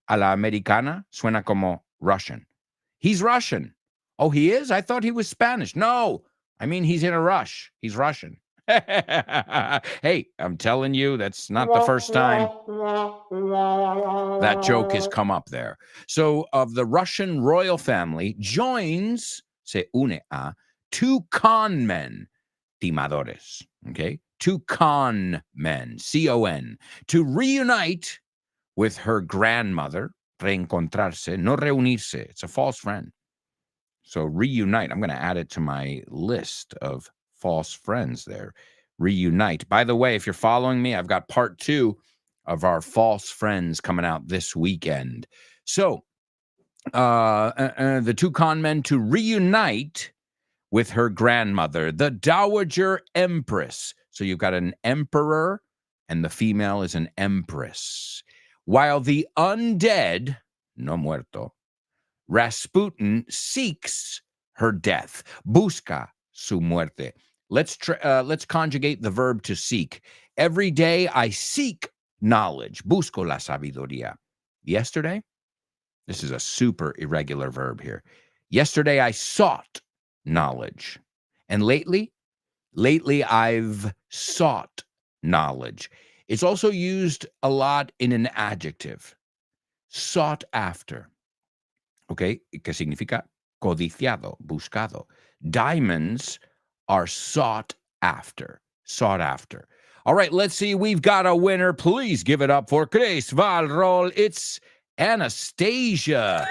a la americana, suena como Russian. He's Russian. Oh, he is? I thought he was Spanish. No, I mean, he's in a rush. He's Russian. Hey, I'm telling you, that's not the first time that joke has come up there. So, of the Russian royal family joins, se une a, two con men, timadores, okay? Two con men, C-O-N, to reunite with her grandmother, reencontrarse, no reunirse. It's a false friend. So reunite, I'm going to add it to my list of false friends there. Reunite. By the way, if you're following me, I've got part 2 of our false friends coming out this weekend. So the two con men to reunite with her grandmother, the Dowager Empress. So you've got an emperor, and the female is an empress. While the undead, no muerto, Rasputin seeks her death. Busca su muerte. Let's conjugate the verb to seek. Every day I seek knowledge. Busco la sabiduría. Yesterday, this is a super irregular verb here. Yesterday I sought knowledge. And lately I've sought knowledge. It's also used a lot in an adjective. Sought after. Okay, que significa codiciado, buscado. Diamonds are sought after. Sought after. All right, let's see. We've got a winner. Please give it up for Chris Valrol. It's Anastasia.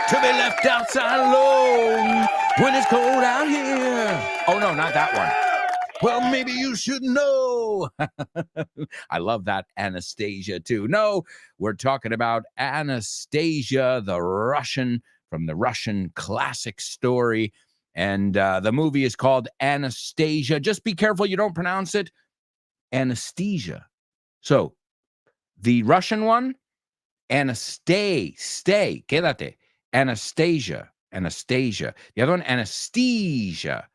To be left outside alone when it's cold out here. Oh, no, not that one. Well, maybe you should know. I love that Anastasia, too. No, we're talking about Anastasia, the Russian, from the Russian classic story. And the movie is called Anastasia. Just be careful you don't pronounce it anesthesia. So, the Russian one, quédate. Anastasia. The other one, anesthesia.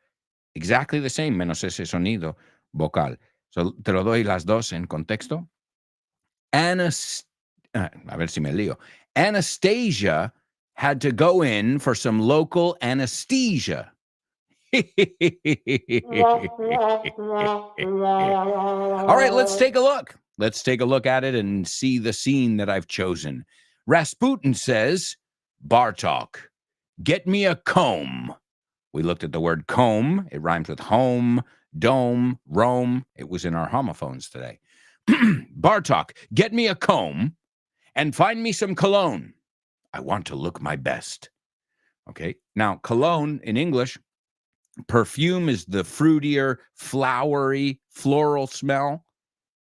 Exactly the same, menos ese sonido vocal. So, te lo doy las dos en contexto. A ver si me lío. Anastasia had to go in for some local anesthesia. All right, let's take a look. Let's take a look at it and see the scene that I've chosen. Rasputin says, Bartok, get me a comb. We looked at the word comb. It rhymes with home, dome, Rome. It was in our homophones today. Bartok, get me a comb and find me some cologne. I want to look my best. Okay. Now, cologne in English, perfume is the fruitier, flowery, floral smell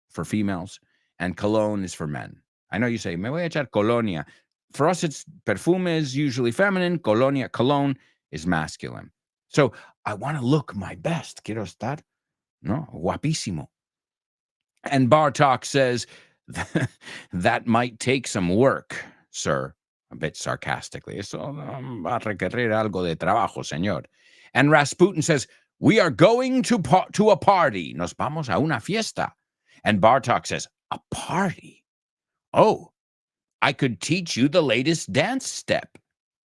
for females, and cologne is for men. I know you say, me voy a echar colonia. For us, it's perfume is usually feminine, cologne is masculine. So I want to look my best. Quiero estar, no, guapísimo. And Bartok says, that might take some work, sir, a bit sarcastically. Eso va a requerir algo de trabajo, señor. And Rasputin says, we are going to a party. Nos vamos a una fiesta. And Bartok says, a party? Oh, I could teach you the latest dance step.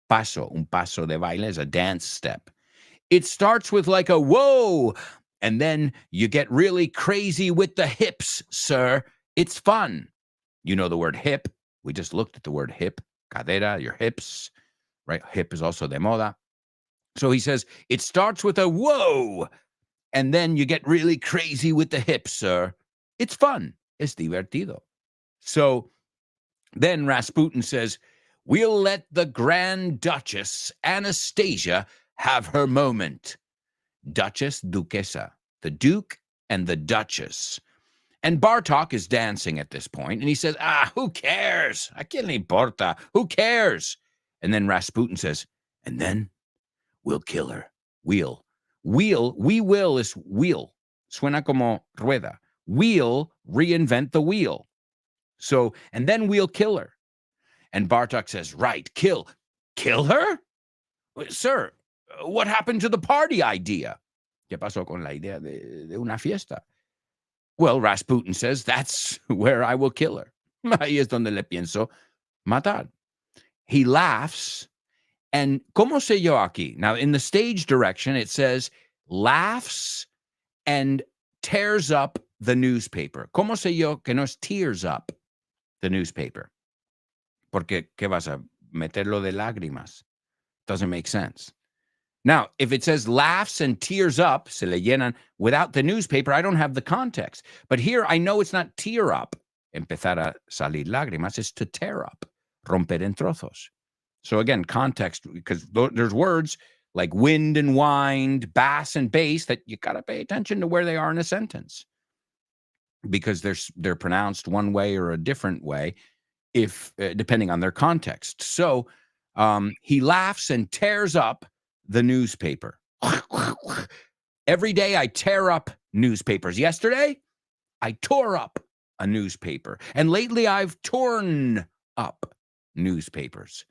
Un paso de baile is a dance step. It starts with like a whoa, and then you get really crazy with the hips, sir. It's fun. You know the word hip. We just looked at the word hip. Cadera, your hips, right? Hip is also de moda. So he says, it starts with a whoa, and then you get really crazy with the hips, sir. It's fun. Es divertido. So then Rasputin says, we'll let the Grand Duchess, Anastasia, have her moment. Duchess, Duquesa, the Duke and the Duchess. And Bartok is dancing at this point, and he says, who cares? ¿A quién le importa? Who cares? And then Rasputin says, and then we'll kill her. We will is wheel. Suena como rueda. We'll reinvent the wheel. So, and then we'll kill her. And Bartok says, right, kill her? Sir, what happened to the party idea? ¿Qué pasó con la idea de una fiesta? Well, Rasputin says, that's where I will kill her. Ahí es donde le pienso matar. He laughs. And ¿cómo sé yo aquí? Now, in the stage direction, it says laughs and tears up the newspaper. ¿Cómo sé yo que no es tears up the newspaper? Porque, ¿qué vas a meterlo de lágrimas? Doesn't make sense. Now, if it says laughs and tears up, se le llenan, without the newspaper, I don't have the context. But here, I know it's not tear up. Empezar a salir lágrimas is to tear up. Romper en trozos. So again, context, because there's words like wind and wind, bass and bass that you got to pay attention to where they are in a sentence. Because they're pronounced one way or a different way, if depending on their context. So he laughs and tears up the newspaper. Every day I tear up newspapers. Yesterday, I tore up a newspaper. And lately, I've torn up newspapers.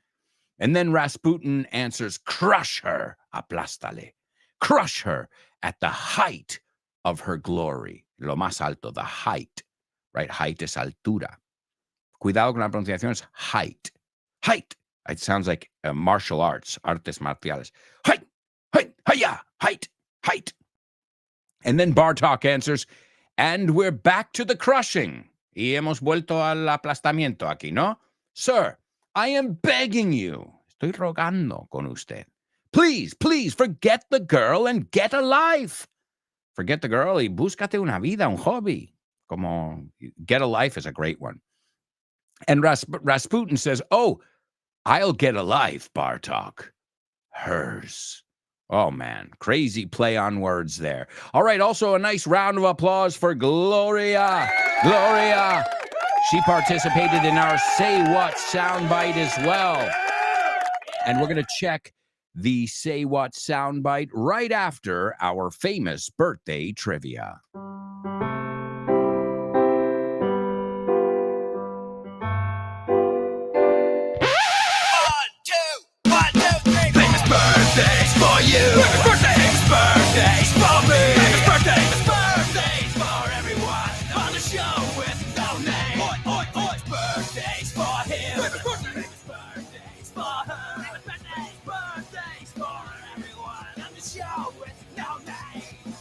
And then Rasputin answers, crush her, aplástale. Crush her at the height of her glory. Lo más alto, the height. Right? Height es altura. Cuidado con la pronunciación, es height. Height. It sounds like martial arts, artes marciales. Height, height, hiya, height, height. And then Bartok answers, and we're back to the crushing. Y hemos vuelto al aplastamiento aquí, ¿no? Sir, I am begging you. Estoy rogando con usted. Please, please, forget the girl and get a life. Forget the girl y búscate una vida, un hobby. Como get a life is a great one. And Rasputin says, oh, I'll get a life, Bartok. Hers. Oh, man. Crazy play on words there. All right. Also, a nice round of applause for Gloria. Gloria. She participated in our Say What soundbite as well. And we're going to check the Say What soundbite right after our famous birthday trivia. Birthdays for you. Birthdays, birthdays for me. Birthdays, birthdays for everyone on the show with no name. Oi, oi, oi. Birthdays for him. Birthdays for her. Birthdays for everyone on the show with no name.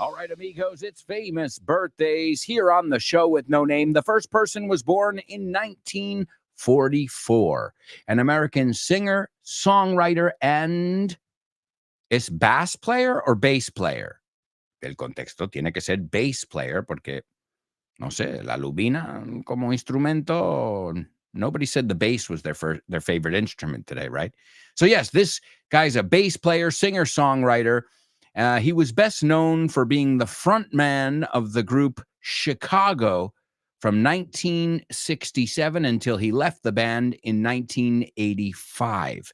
All right, amigos, it's famous birthdays here on the show with no name. The first person was born in 1944, an American singer, songwriter, and ¿es bass player or bass player? El contexto tiene que ser bass player porque, no sé, la lubina como instrumento, nobody said the bass was their favorite instrument today, right? So yes, this guy's a bass player, singer, songwriter. He was best known for being the frontman of the group Chicago from 1967 until he left the band in 1985.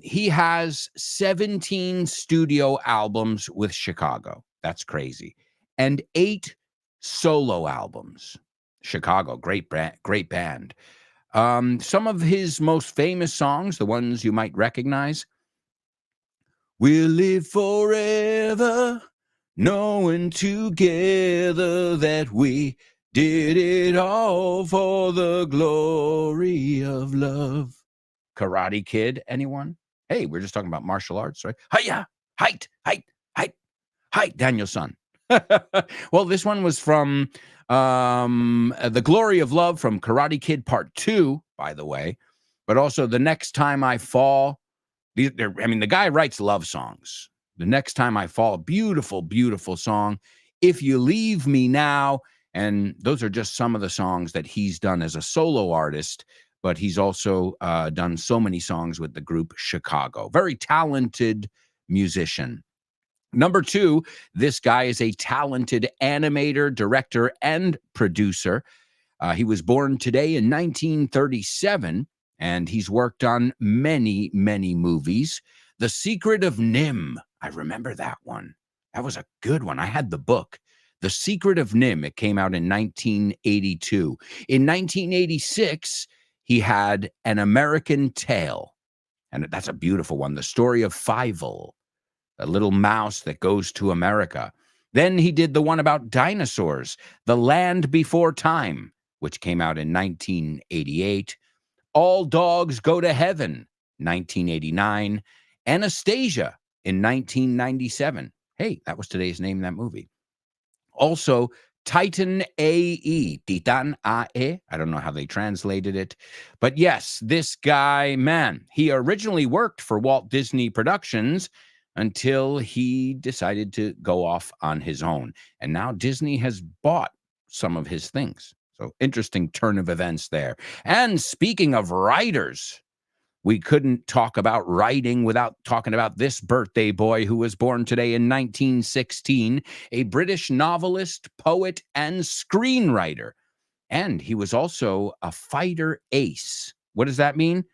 He has 17 studio albums with Chicago. That's crazy. And 8 solo albums. Chicago, great band. Some of his most famous songs, the ones you might recognize, we'll live forever, knowing together that we did it all for the glory of love. Karate Kid, anyone? Hey, we're just talking about martial arts, right? Hiya, height, Daniel-san. Well, this one was from The Glory of Love from Karate Kid Part 2, by the way, but also The Next Time I Fall. The guy writes love songs. The Next Time I Fall, beautiful, beautiful song. If You Leave Me Now, and those are just some of the songs that he's done as a solo artist, but he's also done so many songs with the group Chicago. Very talented musician. Number 2, this guy is a talented animator, director, and producer. He was born today in 1937, and he's worked on many, many movies. The Secret of Nim. I remember that one. That was a good one. I had the book. The Secret of Nim. It came out in 1982. In 1986, he had An American Tale. And that's a beautiful one. The story of Fievel, a little mouse that goes to America. Then he did the one about dinosaurs, The Land Before Time, which came out in 1988. All Dogs Go to Heaven, 1989. Anastasia in 1997. Hey, that was today's name of that movie. Also, Titan A.E., Titan A.E., I don't know how they translated it. But yes, this guy, man, he originally worked for Walt Disney Productions until he decided to go off on his own. And now Disney has bought some of his things. So interesting turn of events there. And speaking of writers, we couldn't talk about writing without talking about this birthday boy who was born today in 1916, a British novelist, poet, and screenwriter. And he was also a fighter ace. What does that mean?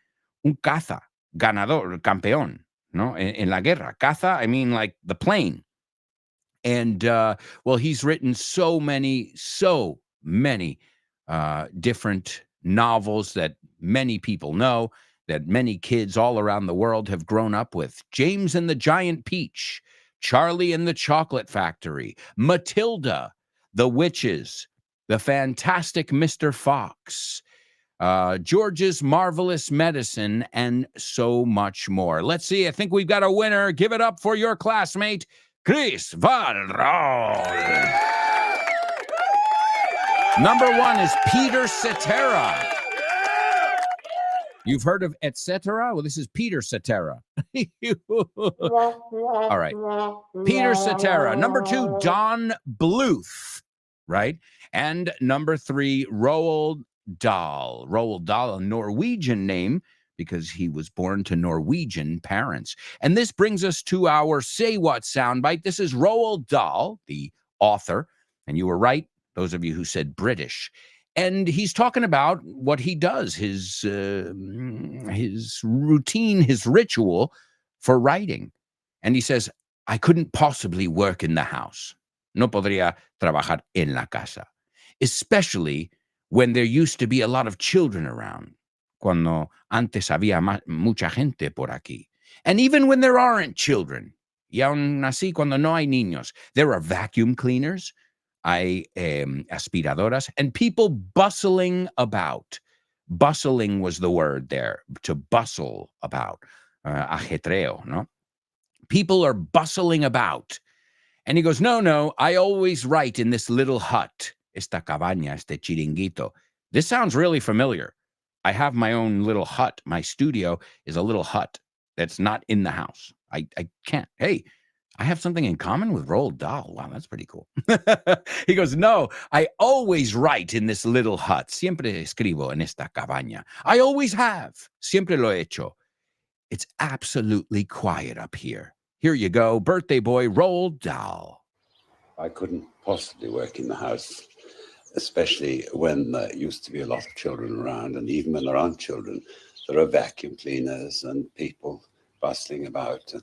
Un caza, ganador, campeón. no? En la guerra. Caza, I mean like the plane. And, well, he's written so many different novels that many people know, that many kids all around the world have grown up with. James and the Giant Peach, Charlie and the Chocolate Factory, Matilda, The Witches, The Fantastic Mr. Fox, George's Marvelous Medicine, and so much more. Let's see. I think we've got a winner. Give it up for your classmate, Chris Valrol. Number 1 is Peter Cetera. You've heard of etc.? Well, this is Peter Cetera. All right. Peter Cetera. Number 2, Don Bluth, right? And number 3, Roald Dahl. Roald Dahl, a Norwegian name because he was born to Norwegian parents. And this brings us to our Say What soundbite. This is Roald Dahl, the author. And you were right, those of you who said British. And he's talking about what he does, his routine, his ritual for writing. And he says, I couldn't possibly work in the house. No podría trabajar en la casa. Especially when there used to be a lot of children around. Cuando antes había mucha gente por aquí. And even when there aren't children. Y aún así, cuando no hay niños, there are vacuum cleaners, hay aspiradoras, and people bustling about. Bustling was the word there, to bustle about. Ajetreo, no? People are bustling about. And he goes, no, I always write in this little hut. Esta cabaña, este chiringuito. This sounds really familiar. I have my own little hut. My studio is a little hut that's not in the house. I can't. Hey, I have something in common with Roald Dahl. Wow, that's pretty cool. He goes, no, I always write in this little hut. Siempre escribo en esta cabaña. I always have. Siempre lo he hecho. It's absolutely quiet up here. Here you go, birthday boy Roald Dahl. I couldn't possibly work in the house, especially when there used to be a lot of children around, and even when there aren't children, there are vacuum cleaners and people bustling about.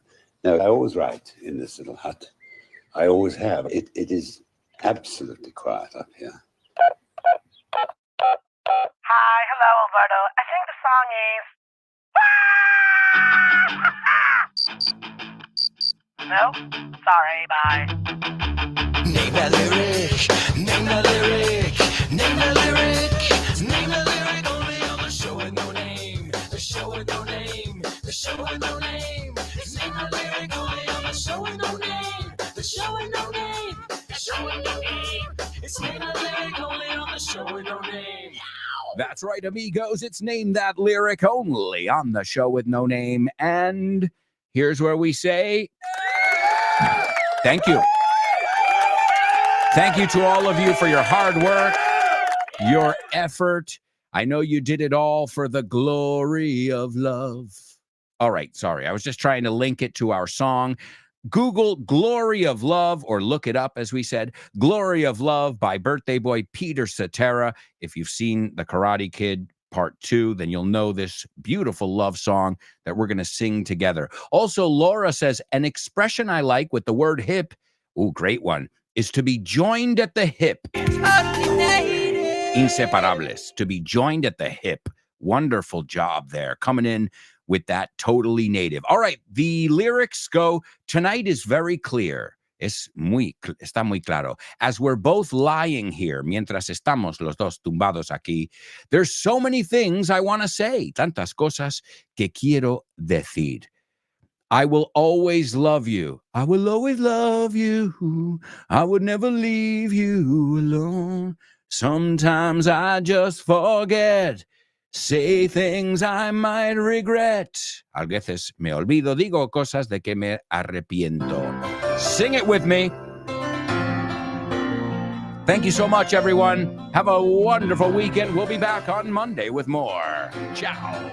No, I always write in this little hut. I always have. It is absolutely quiet up here. Hi, hello, Alberto. I think the song is... No? Sorry, bye. Name that lyric, name that lyric, name that lyric, name that lyric only on the show with no name, the show with no name, the show with no name. It's name that lyric only on the show with no name, the show with no name, the show with no name. It's name that lyric only on the show with no name. That's right, amigos. It's Name That Lyric only on the show with no name. And here's where we say, thank you. Thank you to all of you for your hard work, your effort. I know you did it all for the glory of love. All right, sorry. I was just trying to link it to our song. Google Glory of Love, or look it up, as we said, Glory of Love by birthday boy Peter Cetera. If you've seen The Karate Kid Part 2, then you'll know this beautiful love song that we're going to sing together. Also, Laura says, an expression I like with the word hip, ooh, great one, is to be joined at the hip. Inseparables, to be joined at the hip. Wonderful job there, coming in with that totally native. All right, the lyrics go, tonight is very clear. Está muy claro. As we're both lying here, mientras estamos los dos tumbados aquí, there's so many things I want to say, tantas cosas que quiero decir. I will always love you. I will always love you. I would never leave you alone. Sometimes I just forget. Say things I might regret. A veces me olvido, digo cosas de que me arrepiento. Sing it with me. Thank you so much, everyone. Have a wonderful weekend. We'll be back on Monday with more. Ciao.